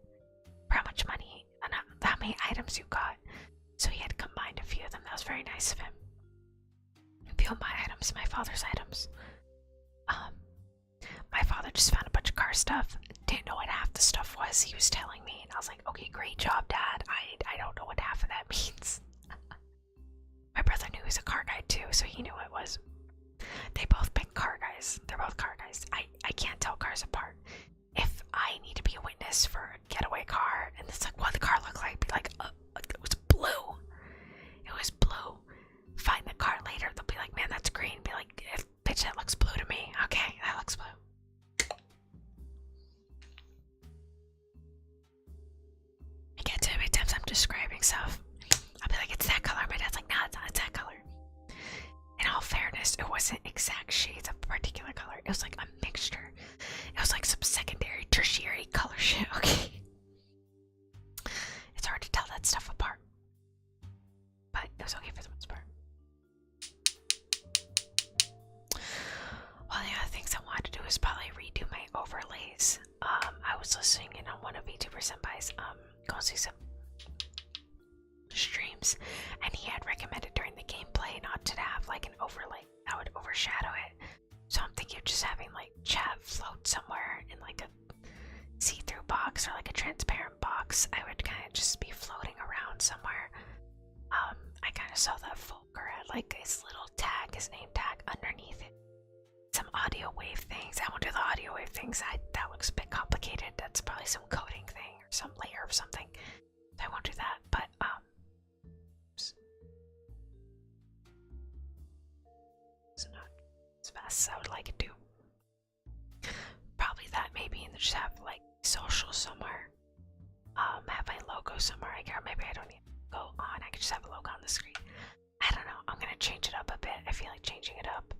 for how much money and how many items you got. So he had combined a few of them. That was very nice of him. A few of my items, my father's items. My father just found a bunch of car stuff. Didn't know what half the stuff was. He was telling me, and I was like, okay, great job, Dad. I don't know what half of that means. My brother knew he was a car guy too, so he knew what it was. They both been car guys. They're both car guys. I can't tell cars apart. If I need to be a witness for a getaway car, and it's like, what the car look like? Be like, it was blue. It was blue. Find the car later. They'll be like, man, that's green. Be like, bitch, that looks blue to me. Okay, that looks blue. I get too many times I'm describing stuff. I'll be like, it's that color. My dad's like, no, it's not, it's that color. In all fairness, it wasn't exact shades of a particular color. It was like a mixture. It was like some secondary, tertiary color shit, okay? It's hard to tell that stuff apart. But it was okay for the most part. One of the other things I wanted to do is probably redo my overlays. I was listening in on one of Vtuber Senpai's, go see some streams, and he had recommended during the gameplay not to have like an overlay that would overshadow it. So I'm thinking of just having like chat float somewhere in like a see-through box or like a transparent box. I would kind of just be floating around somewhere. I kind of saw that Volker had like his little tag, his name tag underneath it. Some audio wave things. I won't do the audio wave things. That looks a bit complicated. That's probably some coding thing or some layer of something. I won't do that. But Christmas masks I would like to do. Probably that, maybe, and just have like social somewhere. Have my logo somewhere. Maybe I don't need to go on. I could just have a logo on the screen. I don't know. I'm gonna change it up a bit. I feel like changing it up.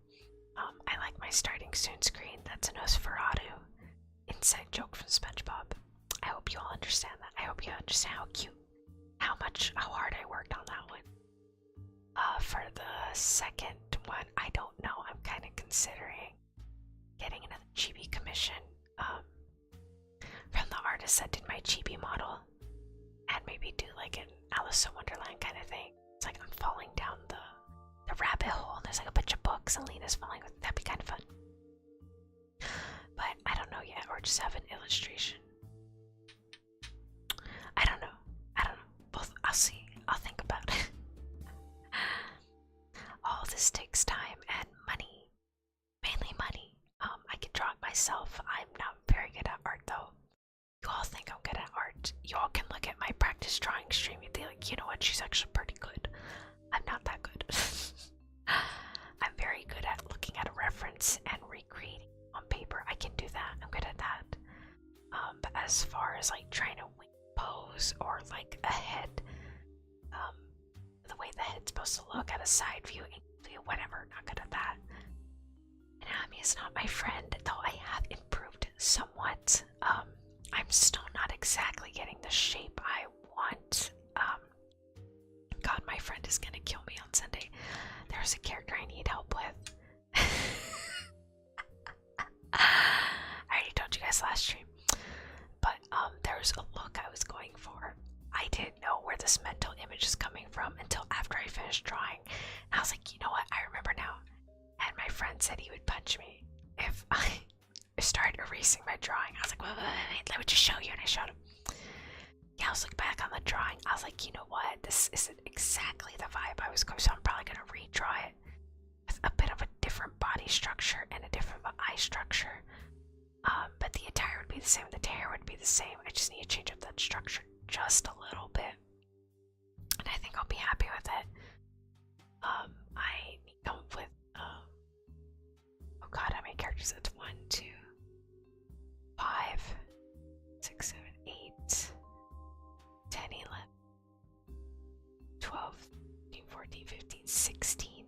I like my starting soon screen. That's a Nosferatu inside joke from SpongeBob. I hope you all understand that. I hope you understand how cute, how hard I worked on that one. For the second one, I don't know. I'm kind of considering getting another chibi commission from the artist that did my chibi model, and maybe do like an Alice in Wonderland kind of thing. It's like I'm falling down the rabbit hole, and there's like a bunch of books, and Lena's falling with. That'd be kind of fun. But I don't know yet, or just have an illustration. I don't know. Both. I'll see. I'll think about it. All this takes time and money. Mainly money. I can draw it myself. I'm not very good at art though. You all think I'm good at art. You all can look at my practice drawing stream and be like, you know what, she's actually pretty good. I'm not that good. I'm very good at looking at a reference and recreating on paper. I can do that. I'm good at that. But as far as like trying to pose or like a head, the way the head's supposed to look at a side view, whatever, not good at that. Anatomy is not my friend, though I have improved somewhat. I'm still not exactly getting the shape I want. God, my friend is gonna kill me on Sunday. There's a character I need help with. I already told you guys last stream. But there's a look I was going for. I didn't know where this mental image is coming from until after I finished drawing. And I was like, you know what, I remember now. And my friend said he would punch me if I started erasing my drawing. I was like, wait, let me just show you. And I showed him. Yeah, I was looking back on the drawing. I was like, you know what, this isn't exactly the vibe I was going for, so I'm probably going to redraw it with a bit of a different body structure and a different eye structure. But the attire would be the same, the hair would be the same. I just need to change up that structure just a little bit. And I think I'll be happy with it. I need to come up with, oh god, how many characters? That's 1, 2, 5, 6, 7, 8, 10, 11, 12, 13, 14, 15, 16,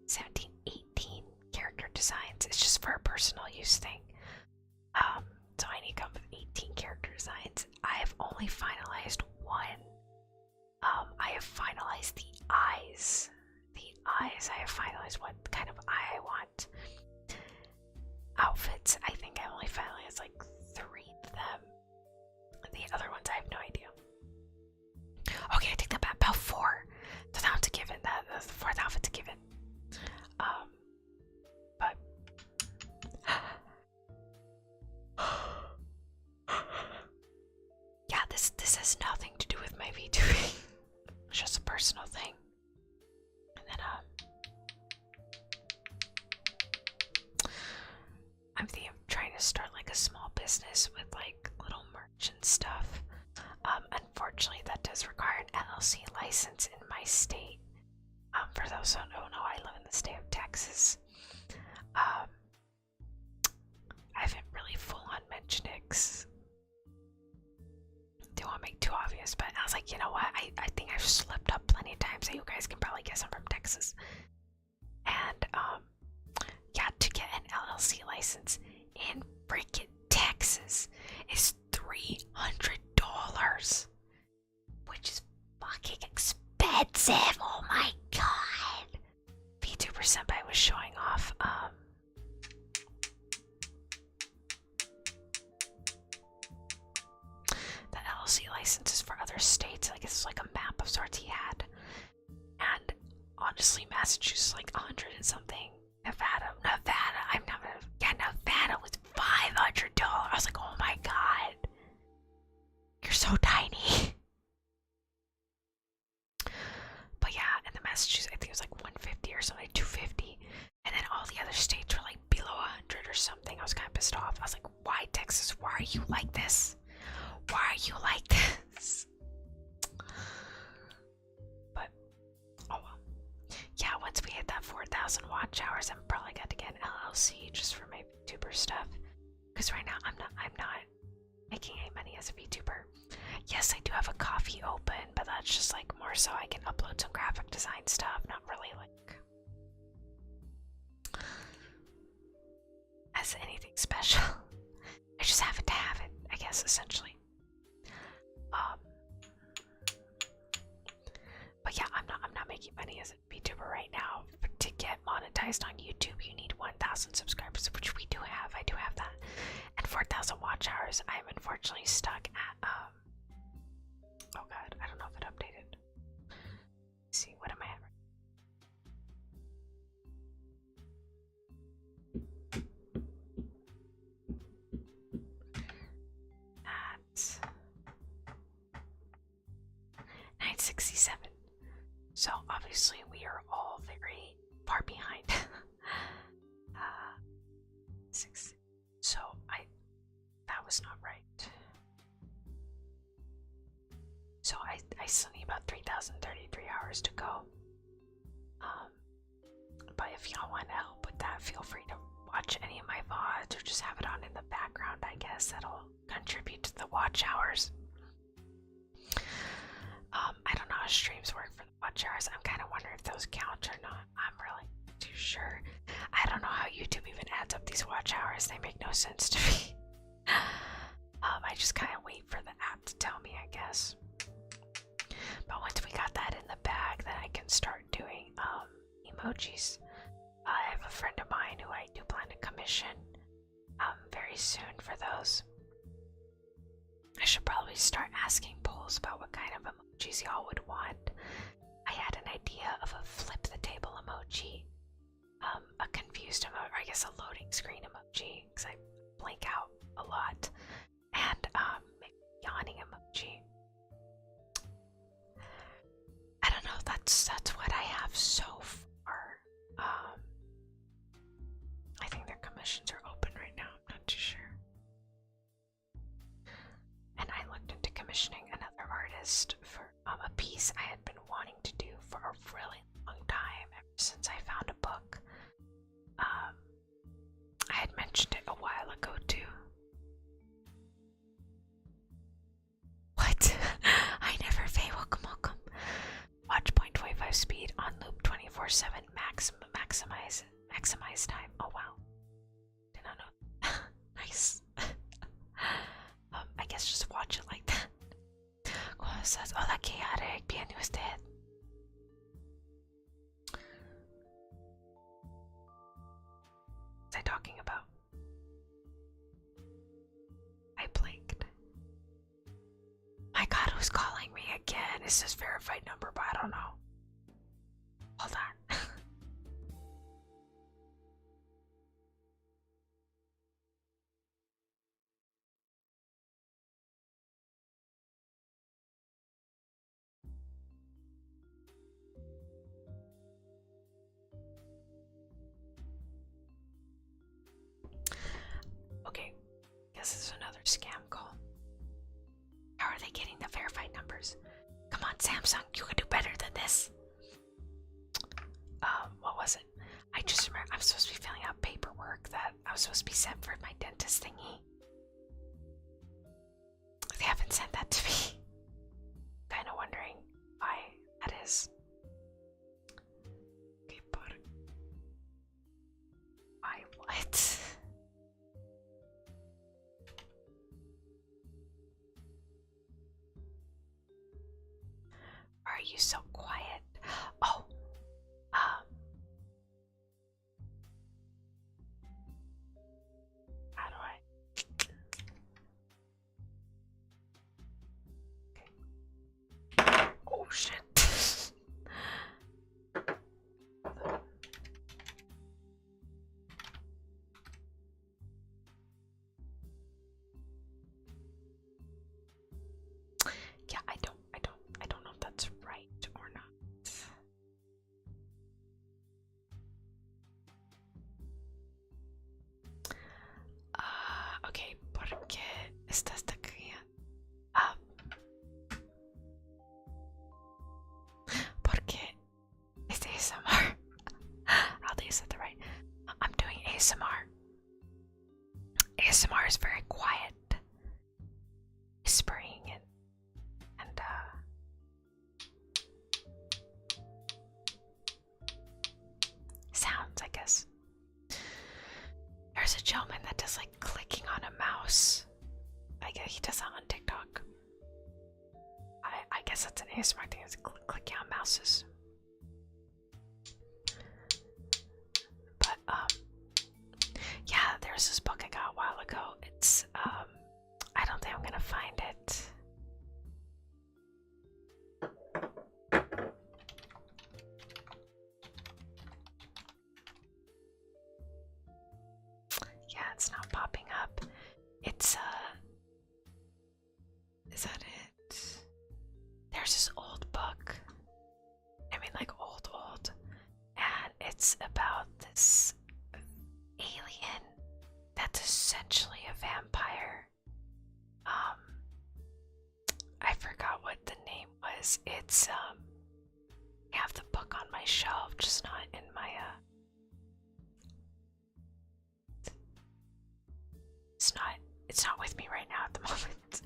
17, 18 character designs. It's just for a personal use thing. So I need to come up with 18 character designs. I have only finalized one. I have finalized the eyes. I have finalized what kind of eye I want. Outfits, I think I only finalized like 3 of them. The other ones I have no idea. Okay, I take that back. About 4. So that one's a given. The 4th outfit's a given. But yeah, this has nothing to do with my VTubing. It's just a personal thing. And then I'm thinking of trying to start like a small business with like little merch and stuff. Unfortunately, that does require an LLC license in my state. For those who don't know, I live in the state of Texas. I haven't really full-on mentioned it 'cause don't want to make it too obvious, but I was like, you know what? I think I've slipped up plenty of times, so you guys can probably guess I'm from Texas. And yeah, to get an LLC license in freaking Texas is $300, which is fucking expensive. Oh my god. Vtuber Senpai was showing off the LLC licenses for other states. I guess it's like a map of sorts he had. And honestly, Massachusetts is like 100 and something. Nevada, I'm not. Yeah, Nevada was $500. I was like, oh my god, you're so tiny. But yeah, and the Massachusetts, I think it was like 150 or something, 250, and then all the other states were like below 100 or something. I was kind of pissed off. I was like, why Texas? Why are you like this? Why are you like this? But oh well. Yeah, once we hit that 4,000 watch watch hours. I'm probably got to get an LLC just for my VTuber stuff. Because right now I'm not making any money as a VTuber. Yes, I do have a coffee open, but that's just like more so I can upload some graphic design stuff, not really like as anything special. I just have it to have it, I guess, essentially. But yeah, I'm not making money as a VTuber right now. But to get monetized on YouTube, you need 1,000 subscribers, which we do have. I do have that, and 4,000 watch hours. I'm unfortunately stuck at oh god, I don't know if it updated. Let's see, what am I at? At 967. So obviously we are all very far behind. 6. So that was not right. So I still need about 3,033 hours to go. But if y'all want to help with that, feel free to watch any of my VODs or just have it on in the background. I guess that'll contribute to the watch hours. I don't know how streams work for the watch hours. I'm kind of wondering if those count or not. I'm really too sure. I don't know how YouTube even adds up these watch hours. They make no sense to me. I just kind of wait for the app to tell me, I guess. But once we got that in the bag, then I can start doing emojis. I have a friend of mine who I do plan to commission very soon for those. I should probably start asking polls about what kind of emojis y'all would want. I had an idea of a flip the table emoji, a confused emoji, or I guess a loading screen emoji, because I blank out a lot, and maybe a yawning emoji. I don't know, that's what I have so far. I think their commissions are open right now, I'm not too sure. And I looked into commissioning another artist for a piece I had been wanting to do for a really long time, ever since I found a book. I had mentioned it a while ago too. What? I never fay. Welcome. Watch 0.25 speed on loop 24/7 maximize time. Oh wow. Did not know. Nice. I guess just watch it like that. ¿Cómo estás? Hola, ¿qué haré? Bien, ¿y usted? What's I talking about? I blinked. My god, who's calling me again? Is this verified number? But I don't know. Hold on. Okay, guess this is another scam call. How are they getting the verified numbers? Come on, Samsung, you can do better than this. What was it? I just remember I'm supposed to be filling out paperwork that I was supposed to be sent for my dentist thingy. They haven't sent that to me. Kind of wondering why that is. Okay, but why what? Why are you so quiet? Oh, how do I? Okay. Oh shit. Yeah, I don't know if that's right or ASMR is very quiet, whispering and sounds, I guess. There's a gentleman that does like clicking on a mouse. I guess he does that on TikTok. I guess that's an ASMR thing, is clicking on mouses. But yeah, there's this book I got a while ago. It's I don't think I'm gonna find it. Yeah, it's not popping up. It's is that it? There's this old book. I mean, like old, and it's about this alien that's essentially a vampire. I forgot what the name was. It's I have the book on my shelf, just not in my it's not with me right now at the moment.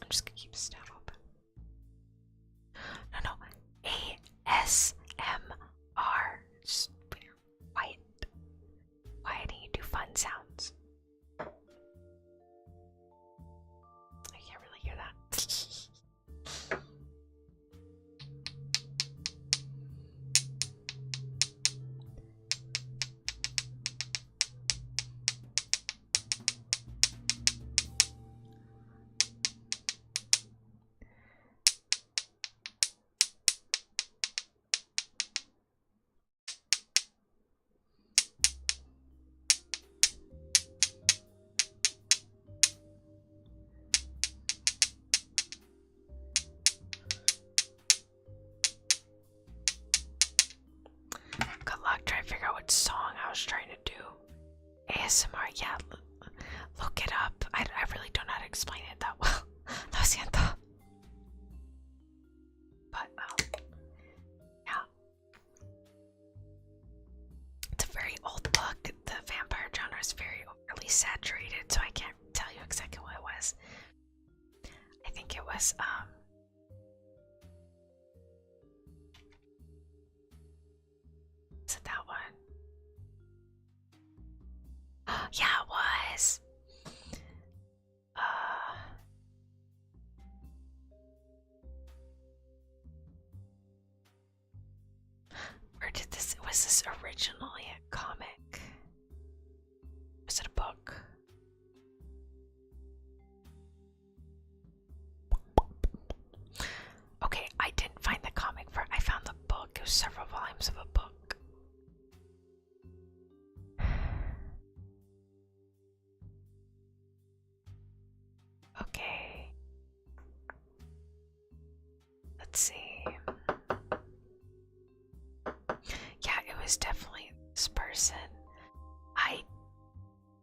I'm just gonna keep this tab open. No, ASMR. Just quiet. Quiet and you do fun sounds. I can't really hear that. Good luck trying to figure out what song I was trying to do. ASMR, yeah, look it up. I really don't know how to explain it that well. Lo siento. But, yeah. It's a very old book. The vampire genre is very overly saturated, so I can't tell you exactly what it was. I think it was, is it that one? Yeah, it was. Where did this? Was this originally a comic? Was it a book? Okay, I didn't find the comic for it. I found the book. It was several volumes of a book. Okay. Let's see. Yeah, it was definitely this person. I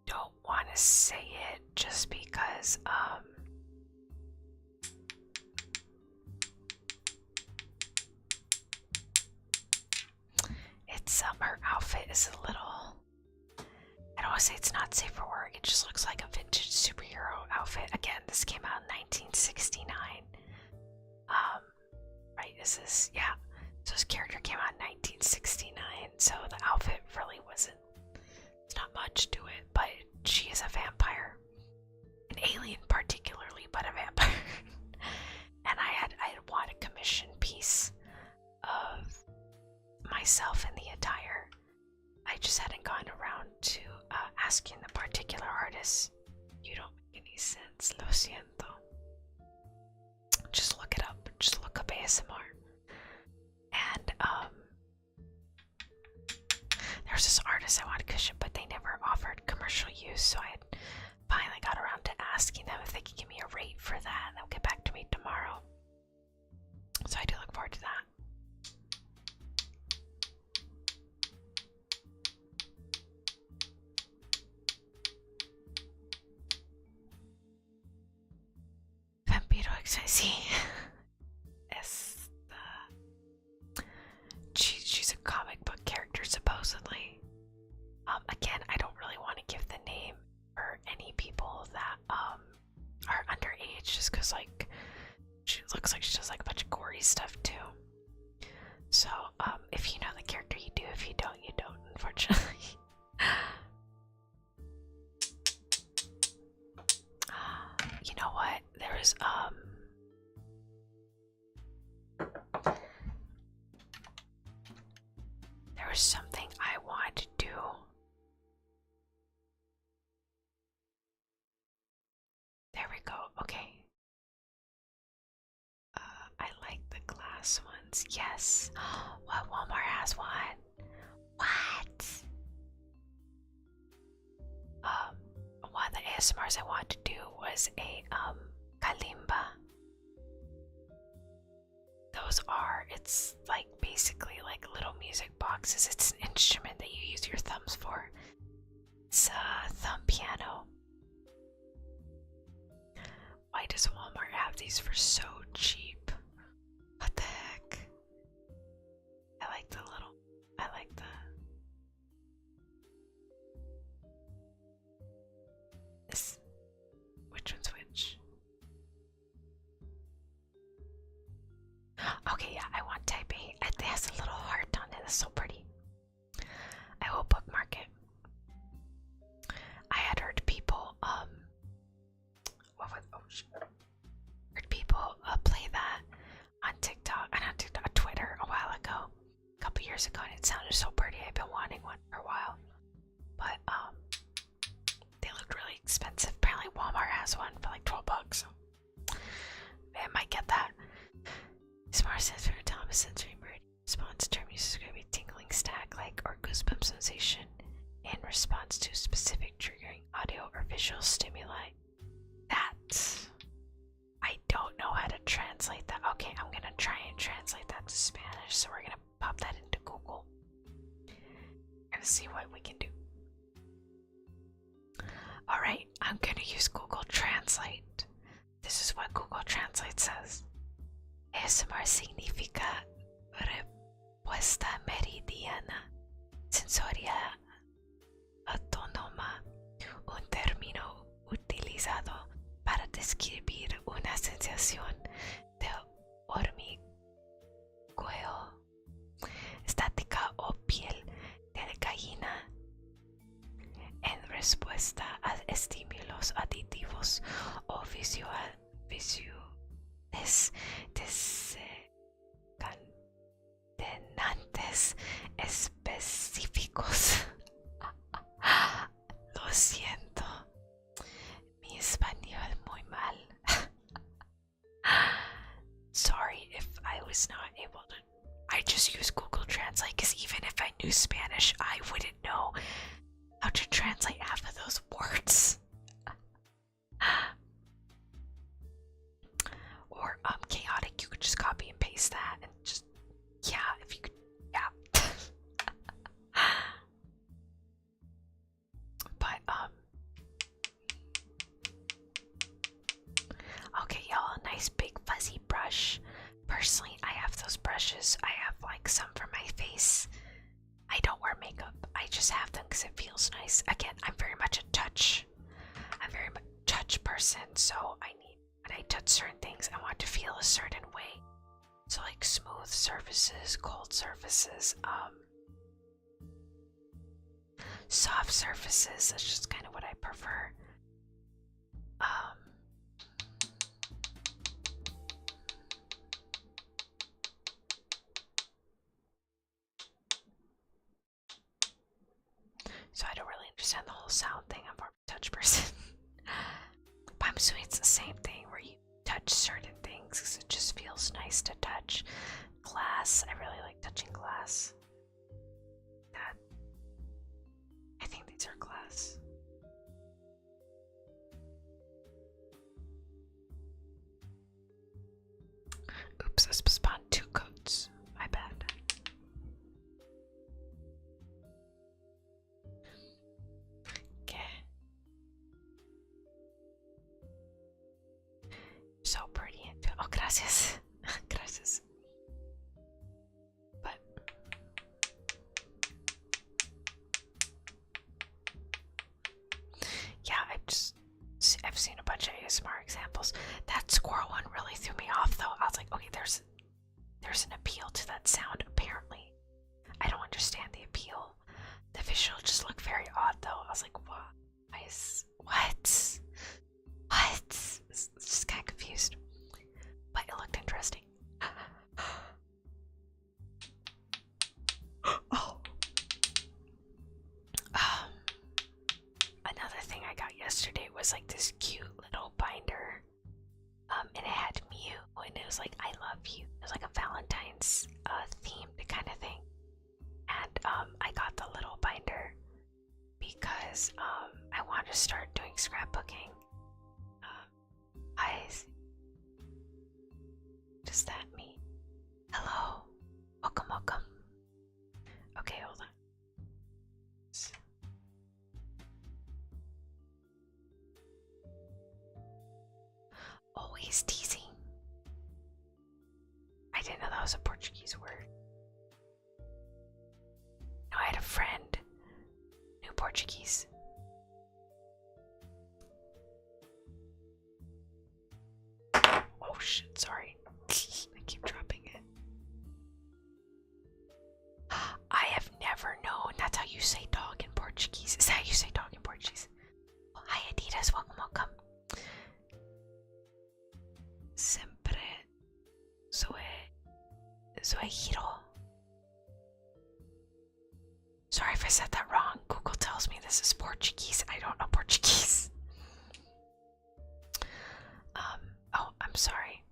don't want to say it just because, it's, her outfit is a little, I don't want to say it's not safe for work, it just looks like a vintage superhero outfit. Again, this came out in 1969. Right, is this, yeah. So his character came out in 1969, so the outfit really wasn't, it's not much to it, but she is a vampire. An alien particularly, but a vampire. And I had won a commission piece of myself in the attire. I just hadn't gone around to asking the particular artist. You don't make any sense, lo siento. Just look it up. Just look up ASMR. And there's this artist I wanted to commission, but they never offered commercial use, so I finally got around to asking them if they could give me a rate for that, and they'll get back to me tomorrow. So I do look forward to that. Vampiro XIC. She's a comic book character, supposedly. looks like she does like a bunch of gory stuff too. So, if you know the character, you do. If you don't, you don't, unfortunately. You know what? There was something I wanted to do. There we go. Okay. I like the glass ones. Yes. What? Walmart has one. What? One of the ASMRs I wanted to do was a kalimba. Those are, it's like basically like little music boxes. It's an instrument that you use your thumbs for. It's a thumb piano. Why does Walmart have these for so cheap? What the heck? I like the little, I like the this. Which one's which? Okay, yeah, I want type A. It has a little heart on it. It's so pretty. I will bookmark it. I had heard people, heard people play that on TikTok, and on TikTok, Twitter a while ago, a couple years ago, and it sounded so pretty. I've been wanting one for a while, but they looked really expensive. Apparently, Walmart has one for like $12, so I might get that. Smart sensor, Thomas sensory response term uses to be tingling, static like or goosebump sensation in response to specific triggering audio or visual stimuli. That I don't know how to translate that. Okay, I'm gonna try and translate that to Spanish. So we're gonna pop that into Google and see what we can do. Alright, I'm gonna use Google Translate. This is what Google Translate says. ASMR significa respuesta meridiana sensoria autónoma, un término utilizado para describir una sensación de hormigueo estática o piel de gallina en respuesta a estímulos auditivos o visuales desencadenantes específicos. Lo siento, mi español muy mal. Sorry if I was not able to. I just use Google Translate because even if I knew Spanish, I wouldn't know how to translate half of those words. Or chaotic, you could just copy and paste that and just, yeah, if you could, yeah. But okay, y'all, a nice big fuzzy brush. Personally, I have those brushes. I have like some for my face. I don't wear makeup. I just have them because it feels nice. Again, I'm very much a touch. I'm very much a touch person, so I need, when I touch certain things, I want to feel a certain way. So like smooth surfaces, cold surfaces, soft surfaces. That's just kind of what I prefer. So I don't really understand the whole sound thing. I'm more of a touch person. But I'm assuming it's the same thing where you touch certain things because it just feels nice to touch. Glass, I really like touching glass. That, I think these are glass. Oops, I spawned 2 coats. My bad. Okay. So pretty. Oh, gracias. Gracias. But yeah, I've seen a bunch of ASMR examples. That squirrel one really threw me off though. I'll there's an appeal to that sound, apparently. I don't understand the appeal. The visual just looked very odd, though. I was like, what? What? Just kind of confused. But it looked interesting. Oh. Another thing I got yesterday was like this cute little binder. And it had Mew, and it was like, I love you. It was like a Valentine's themed kind of thing. And I got the little binder because I want to start doing scrapbooking. Does that mean? Hello. Welcome. Okay, hold on. Always teasing. I didn't know that was a Portuguese word. No, I had a friend. Knew Portuguese. Oh shit, sorry. I keep dropping it. I have never known that's how you say dog in Portuguese. Is that how you say dog in Portuguese? Oh, hi Adidas, welcome. Sempre soy hiro. Sorry if I said that wrong. Google tells me this is Portuguese. I don't know Portuguese. Oh, I'm sorry.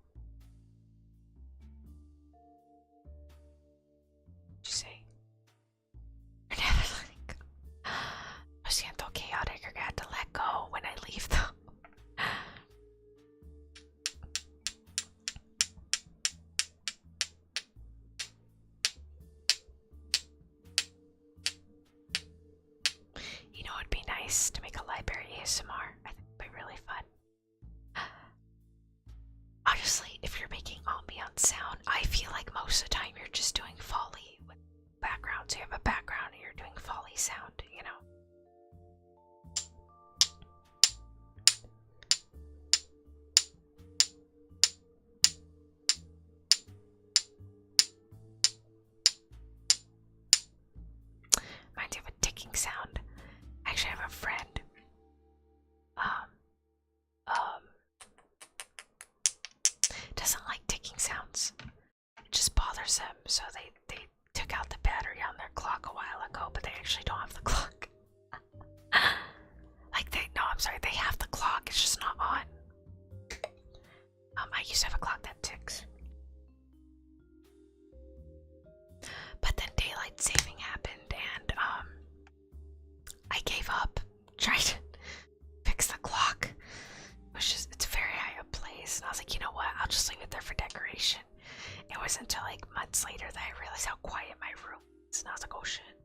What'd you say? You're never letting go. I siento chaotic. You're gonna have to let go when I leave though. You know, it'd be nice to make a library ASMR. I think it'd be really fun. Honestly, if you're making ambient sound, I feel like most of the time you're just doing Foley with background. So you have a background and you're doing Foley sound, you know? Reminds me of a ticking sound. I actually have a friend. Doesn't like ticking sounds. It just bothers them. So they took out the battery on their clock a while ago, but they actually don't have the clock. They have the clock. It's just not on. I used to have a clock that ticks. But then daylight saving happened, and I gave up trying to fix the clock. It's very high up place, and I was like, you know what? I'll just leave it there for decoration. It wasn't until like months later that I realized how quiet my room is, and I was like, oh shit.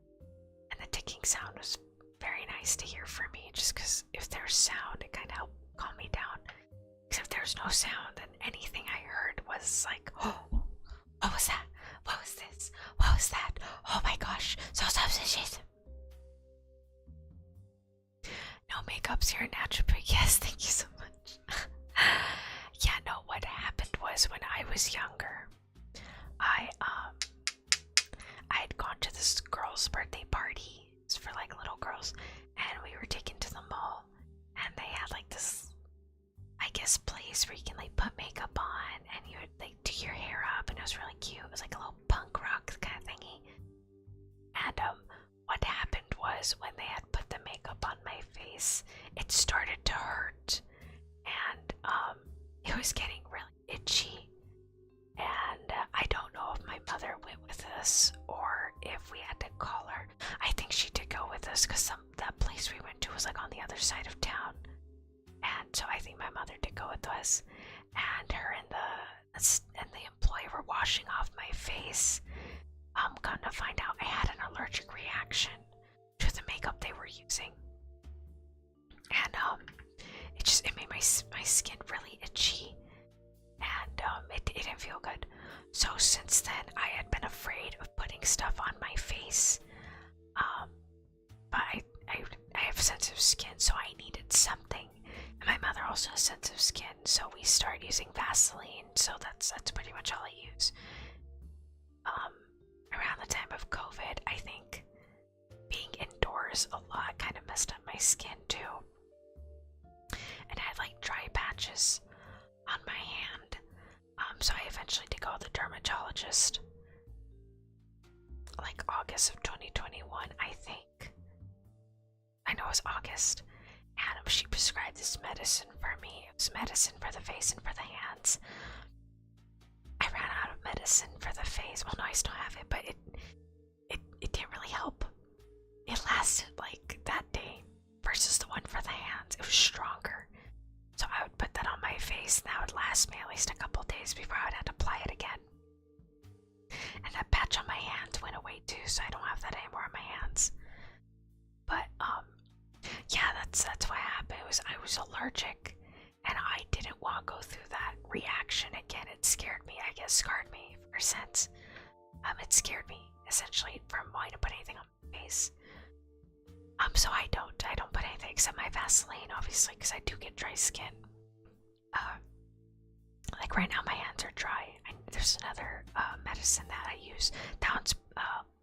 And the ticking sound was very nice to hear for me, just because if there's sound, it kind of helped calm me down. Because if there's no sound, then anything I heard was like, oh, what was that? What was this? What was that? Oh my gosh, so substitute. No makeups here, natural. Yes, thank you so much. Yeah, no, what happened was when I was younger, I had gone to this girl's birthday party. It's for like little girls, and we were taken to the mall, and they had like this, I guess, place where you can like put makeup on and you would like do your hair up, and it was really cute. It was like a little punk rock kind of thingy. And what happened was when they had put the makeup on my face, it started to hurt, and it was getting really itchy. And I don't know if my mother went with us or if we had to call her. I think she did go with us because that place we went to was like on the other side of town. And so I think my mother did go with us. And her and the employee were washing off my face. I'm gonna find out I had an allergic reaction to the makeup they were using. And it made my skin really itchy. And it didn't feel good. So since then, I had been afraid of putting stuff on my face. But I have sensitive skin, so I needed something. And my mother also has sensitive skin, so we started using Vaseline. So that's pretty much all I use. was a lot, kind of messed up my skin too. And I had like dry patches on my hand. So I eventually did go to the dermatologist. Like August of 2021, I think. I know it was August. And she prescribed this medicine for me. It was medicine for the face and for the hands. I ran out of medicine for the face. Well, no, I still have it, but it didn't really help. It lasted like that day versus the one for the hands. It was stronger. So I would put that on my face and that would last me at least a couple days before I would have to apply it again. And that patch on my hands went away too, so I don't have that anymore on my hands. But yeah, that's what happened. I was allergic, and I didn't want to go through that reaction again. It scared me. I guess scarred me for a sense. It scared me essentially from wanting to put anything on my face. So I don't put anything except my Vaseline, obviously, because I do get dry skin. Like right now, my hands are dry. There's another medicine that I use. That one's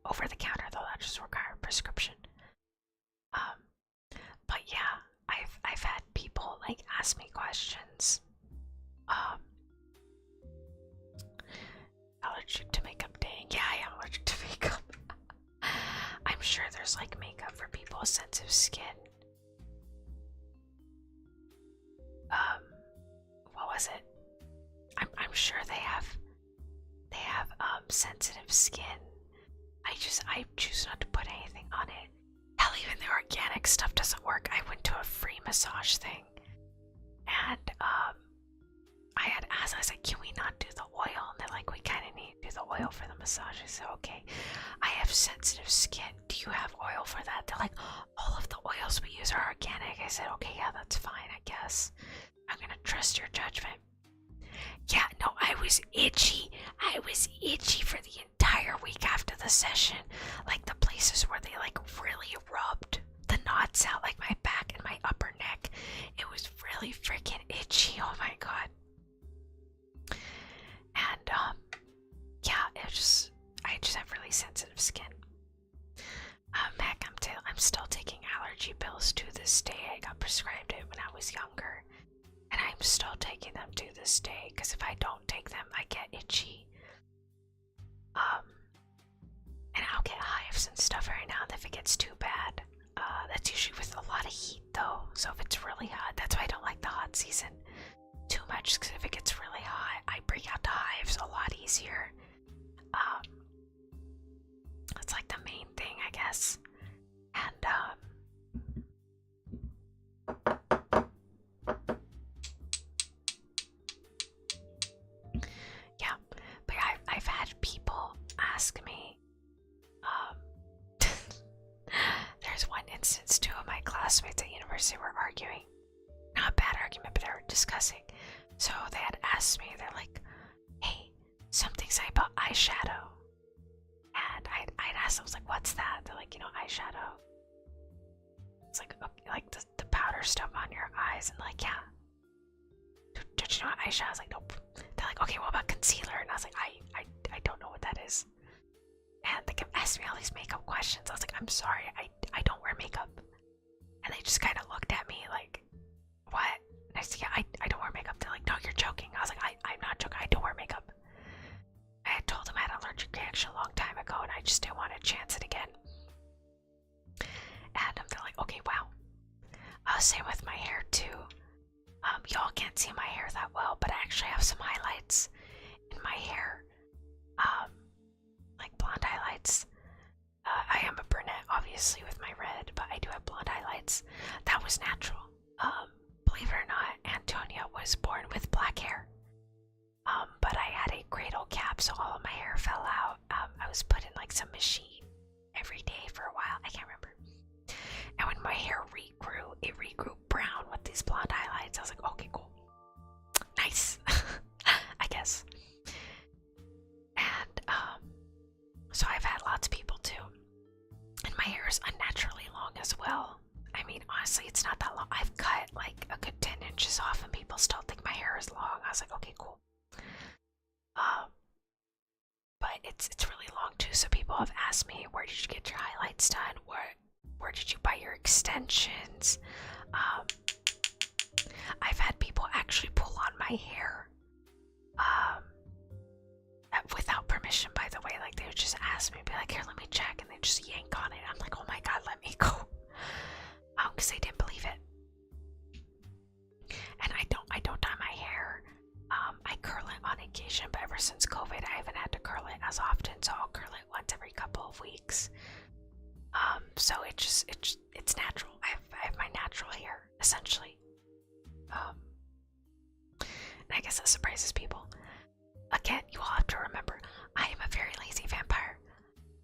over the counter, though. That just requires a prescription. But yeah, I've had people like ask me questions. Allergic to makeup, dang. Yeah, I am allergic to makeup. I'm sure there's like makeup for people with sensitive skin. What was it? I'm sure they have sensitive skin. I choose not to put anything on it. Hell, even the organic stuff doesn't work. I went to a free massage thing, and I had asked, I was like, can we not do the oil? And they're like, we kind of need to do the oil for the massage. I said, okay, I have sensitive skin. Do you have oil for that? They're like, all of the oils we use are organic. I said, okay, yeah, that's fine, I guess. I'm gonna trust your judgment. Yeah, no, I was itchy. I was itchy for the entire week after the session. Like the places where they like really rubbed the knots out, like my back and my upper neck. It was really freaking itchy. Oh my god. And yeah, I just have really sensitive skin. Heck, I'm still taking allergy pills to this day. I got prescribed it when I was younger. And I'm still taking them to this day, because if I don't take them, I get itchy. And I'll get hives and stuff every now and then if it gets too bad. That's usually with a lot of heat though, so if it's really hot, that's why I don't like the hot season too much, because if it gets really hot, I break out the hives a lot easier. That's like the main thing, I guess. And yeah, but I've had people ask me, there's one instance, two of my classmates at university were arguing. Not a bad argument, but they were discussing. So they had asked me, they're like, hey, something saying about eyeshadow. And I'd asked them, I was like, what's that? They're like, eyeshadow. It's like, okay, like the powder stuff on your eyes. And like, yeah. Don't you know what eyeshadow? I was like, nope. They're like, okay, what about concealer? And I was like, I don't know what that is. And they kept asking me all these makeup questions. I was like, I'm sorry, I don't wear makeup. And they just kind of looked at me like, what? And I said, yeah, I don't wear makeup. They're like, no, you're joking. I was like, I'm not joking. I don't wear makeup. I had told them I had an allergic reaction a long time ago, and I just didn't want to chance it again. And they're like, okay, wow. Same with my hair too. Y'all can't see my hair that well, but I actually have some highlights in my hair. Like blonde highlights. I am a brunette, obviously, with my red, but I do have blonde highlights. That was natural. Believe it or not, Antonia was born with black hair. But I had a cradle cap, so all of my hair fell out. I was put in like some machine every day for a while. I can't remember. And when my hair regrew, it regrew brown with these blonde highlights. I was like, okay, cool. Nice. I guess. And so I've had lots of people too. And my hair is unnaturally long as well. I mean, honestly, it's not that long. I've cut like a good 10 inches off and people still think my hair is long. I was like, okay, cool. But it's really long too, so people have asked me, where did you get your highlights done? Where where did you buy your extensions? I've had people actually pull on my hair without permission, by the way. Like, they would just ask me, be like, here, let me check, and they just yank on it. I'm like, oh my god, let me go. Because they didn't believe it. And I don't dye my hair. I curl it on occasion, but ever since COVID, I haven't had to curl it as often, so I'll curl it once every couple of weeks. So it's natural. I have my natural hair, essentially. And I guess that surprises people. Again, you all have to remember, I am a very lazy vampire.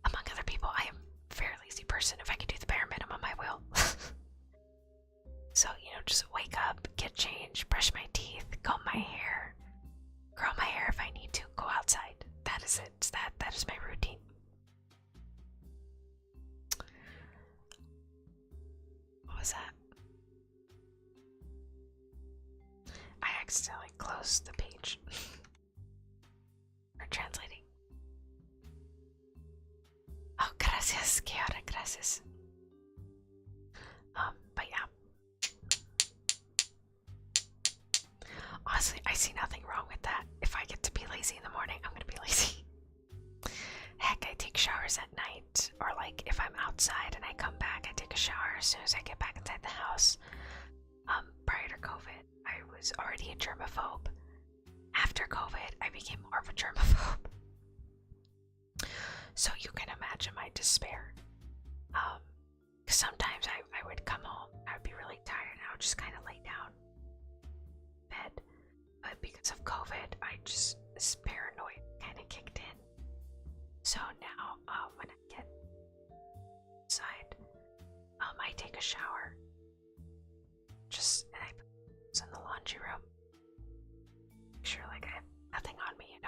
Among other people, I am a very lazy person. If I could do the bare minimum, I will. So, just wake up, get changed, brush my teeth, comb my hair, curl my hair if I need to, go outside. That is it. That is my routine. What was that? I accidentally closed the page. For translating. Oh, gracias, Kiara, gracias. But yeah. Honestly, I see nothing wrong with that. If I get to be lazy in the morning, I'm gonna be lazy. Heck, I take showers at night, or like if I'm outside and I come back, I take a shower as soon as I get back inside the house. Prior to COVID, I was already a germaphobe. After COVID, I became more of a germaphobe. So you can imagine my despair. Because sometimes I would come home, I would be really tired, and I would just kind of lay down in bed. But because of COVID, this paranoid kind of kicked in. So now, when I get inside, I take a shower. And I put things in the laundry room. Make sure, like, I have nothing on me,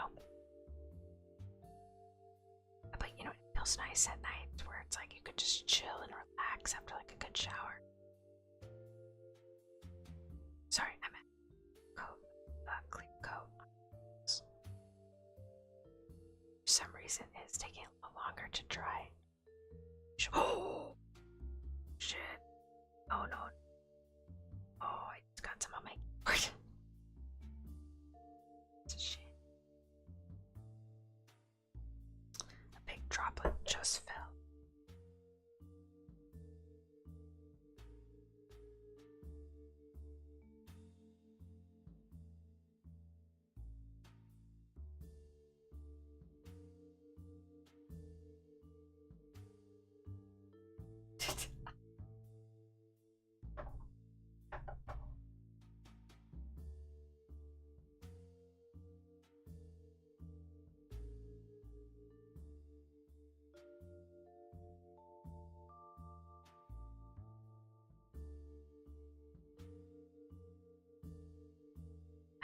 But, it feels nice at night where it's like you could just chill and relax after, like, a good shower. Sorry, I meant coat. Clean coat. For some reason, it's taking a little longer to dry. Oh! Shit. Oh, no. Oh, I just got some on my keyboard. It's a shit. A big droplet just fell.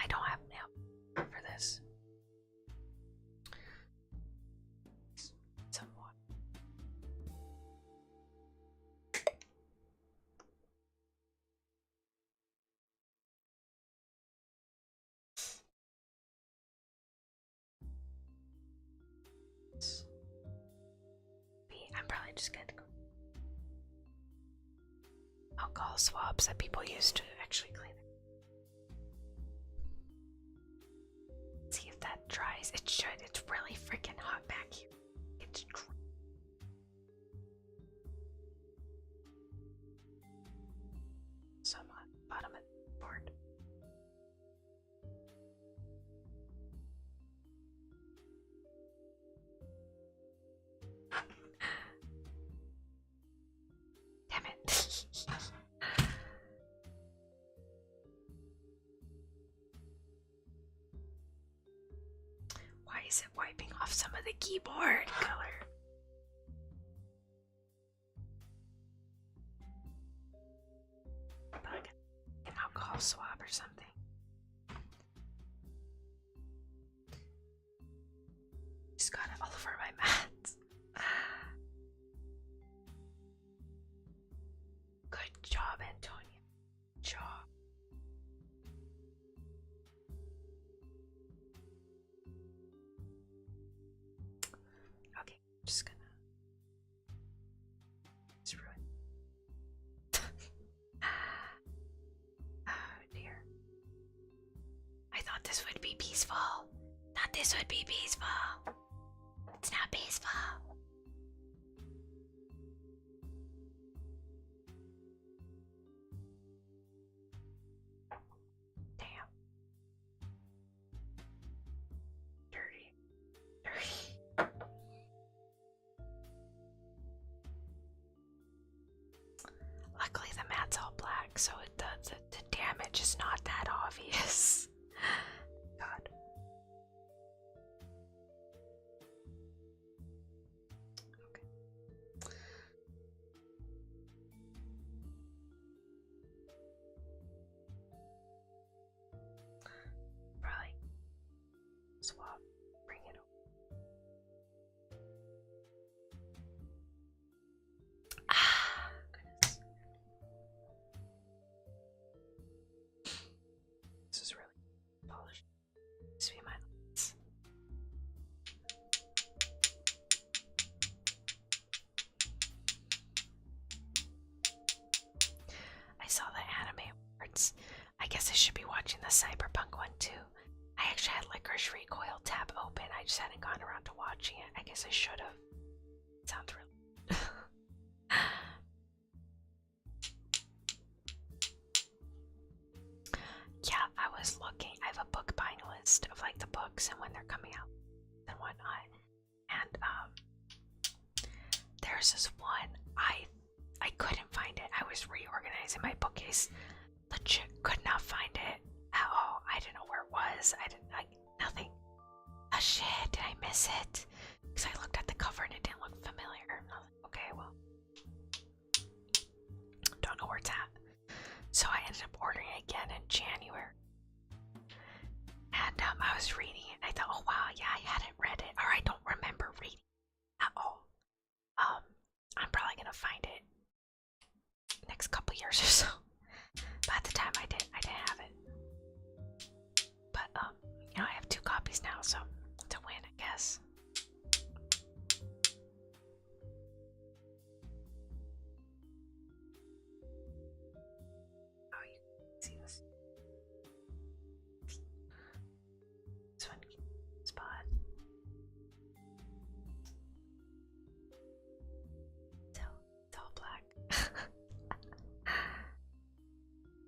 I don't have nail for this. Some water. I'm probably just gonna go. Alcohol swabs that people use to actually clean it. See if that dries. It should. It's really freaking hot back here. It's dry. Some on the bottom of the board. Damn it. Why is it wiping off some of the keyboard color? Like an alcohol swab or something. Just got it all over my mats. Good job, Antonia. Good job. Okay, just gonna. It's ruined. Not this would be peaceful. It's not peaceful. Damn. Dirty. Luckily the mat's all black, so the damage is not that obvious. God. Okay. Probably swap, bring it over. Ah, goodness. This is really polished. This would be my lights. I saw the anime awards. I guess I should be watching the cyberpunk one too. I actually had Licorice Recoil tab open. I just hadn't gone around to watching it. I guess I should have. Sounds really. Yeah, I was looking. I have a book buying list of like the books and when they're coming out and whatnot. And there's this one I couldn't find it. I was reorganizing my bookcase. Legit could not find it at all. I didn't know where it was. Nothing. Oh shit, did I miss it? Because I looked at the cover and it didn't look familiar. I was like, okay, well, don't know where it's at. So I ended up ordering it again in January. And I was reading it and I thought, oh wow, yeah, I hadn't read it, or I don't remember reading it at all. I'm probably gonna find it next couple years or so. But at the time I didn't have it. But you know, I have 2 copies now, so it's a win, I guess. Oh, you can see this. This one spot. It's all black.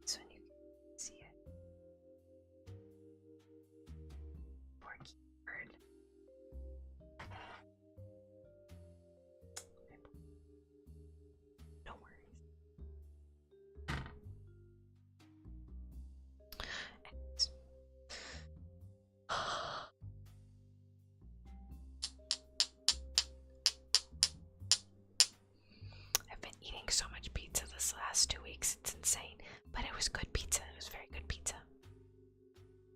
This one you can see it. Poor keyboard. No worries. I've been eating so much pizza this last 2 weeks, it's insane. But it was good pizza, it was very good pizza.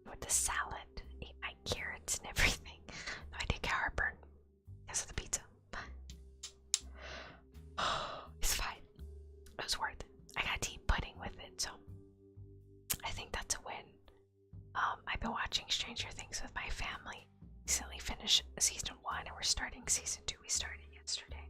With the salad, ate my carrots and everything. No, I did get heartburn because of the pizza. But it's fine. It was worth it. I got to eat pudding with it, so I think that's a win. I've been watching Stranger Things with my family. Recently finished season 1 and we're starting season 2. We started yesterday.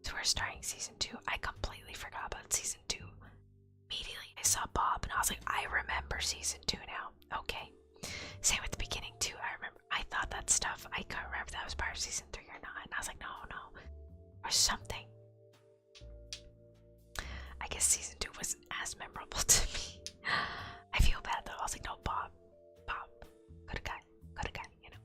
So we're starting season 2. I completely forgot about season 2. Immediately I saw Bob and I was like, I remember season 2 now. Okay. Same with the beginning too. I thought that stuff, I couldn't remember if that was part of season 3 or not. And I was like, no. Or something. I guess season 2 wasn't as memorable to me. I feel bad though. I was like, no, Bob. Good guy, you know.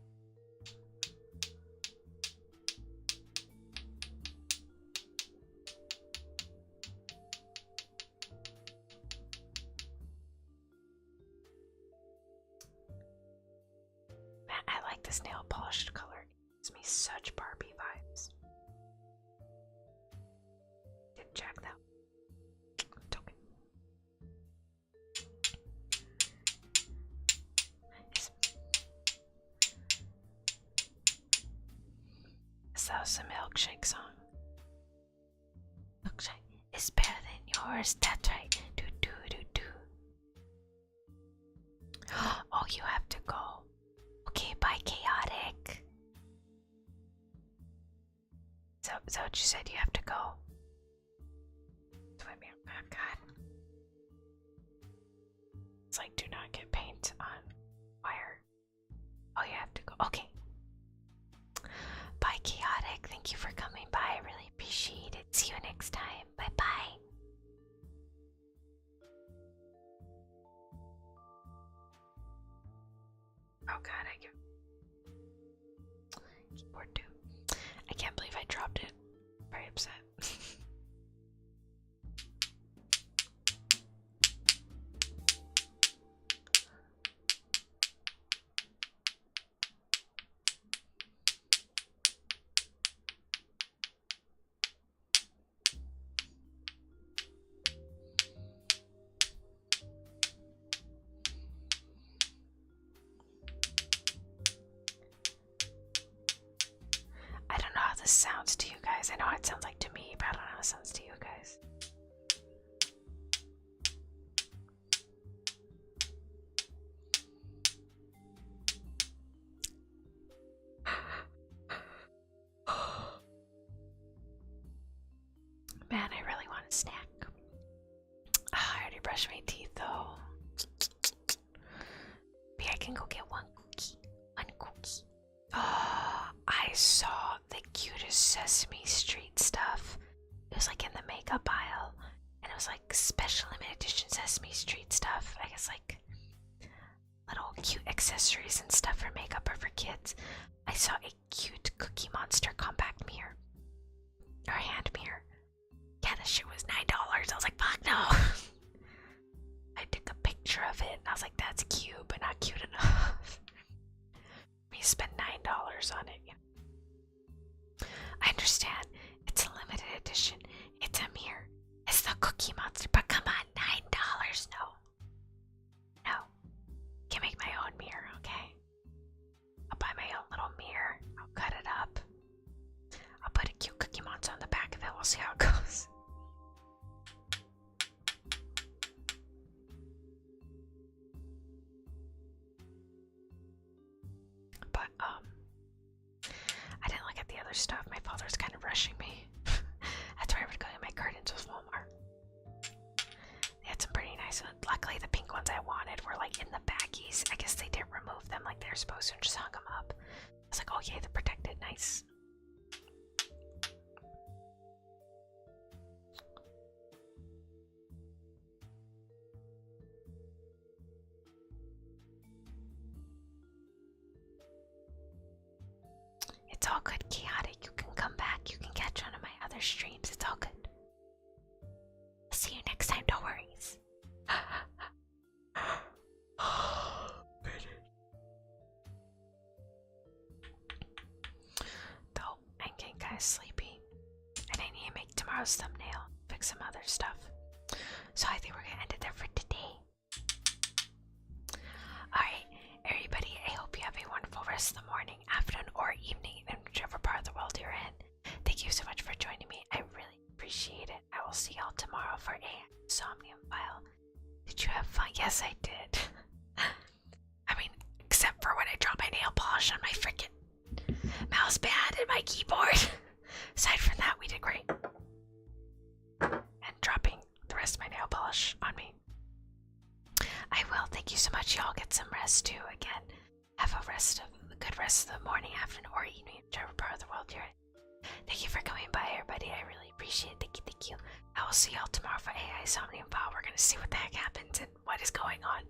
Man, I like this nail polished color. It gives me such Barbie vibes. Didn't check that. It's okay. That was a milkshake song. Milkshake is better than yours. That's right. Do. Oh, you have to go. Okay, bye, chaotic. So what you said you have to go. Oh God. It's like do not get paint on fire. Oh, you have to go. Okay. Bye, Chaotic. Thank you for coming by. I really appreciate it. See you next time. Bye bye. Oh God, I get keyboard too. I can't believe I dropped it. Very upset. I don't know how this sounds to you guys. I know how it sounds like to me, but I don't know how it sounds to you guys. Man, I really want a snack. I already brushed my teeth though. Maybe I can go get one cookie. One cookie. Oh, I saw the cutest Sesame Street stuff. It was like in the makeup aisle, and it was like special limited edition Sesame Street stuff. I guess like little cute accessories and stuff for makeup or for kids. I saw a cute Cookie Monster compact mirror, or hand mirror. Yeah, this shit was $9. I was like, fuck no. I took a picture of it, and I was like, that's cute, but not cute enough. We spent $9 on it. Yeah. I understand. It's a limited edition. It's a mirror. It's the Cookie Monster, but come on, $9. No. No. Can make my own mirror, okay? I'll buy my own little mirror. I'll cut it up. I'll put a cute Cookie Monster on the back of it. We'll see how it goes. But, I didn't look at the other stuff. My father's kind of rushing me. That's where I would go to my curtains with Walmart. They had some pretty nice ones. Luckily, the pink ones I wanted were like in the baggies. I guess they didn't remove them like they're supposed to and just hung them up. I was like, oh yay, they're protected. Nice. It's all good, Chaotic. You can come back. You can catch one of my other streams. It's all good. I'll see you next time. No worries. Though, I'm getting kind of sleepy. And I need to make tomorrow's thumbnail. Fix some other stuff. So I think we're going to end it there for today. Alright, everybody, I hope you have a wonderful rest of the morning, afternoon, or evening in whichever part of the world you're in. Thank you so much for joining me. I really appreciate it. I will see y'all tomorrow for a Somnium File. Did you have fun? Yes, I did. I mean, except for when I dropped my nail polish on my freaking mouse pad and my keyboard. Aside from that, we did great. And dropping the rest of my nail polish on me. I will. Thank you so much. Y'all get some rest too. Again, have a good rest of the morning, afternoon, or evening, whichever part of the world you're in. Thank you for coming by, everybody. I really appreciate it. Thank you, thank you. I will see y'all tomorrow for AI Somnium File. We're gonna see what the heck happens and what is going on.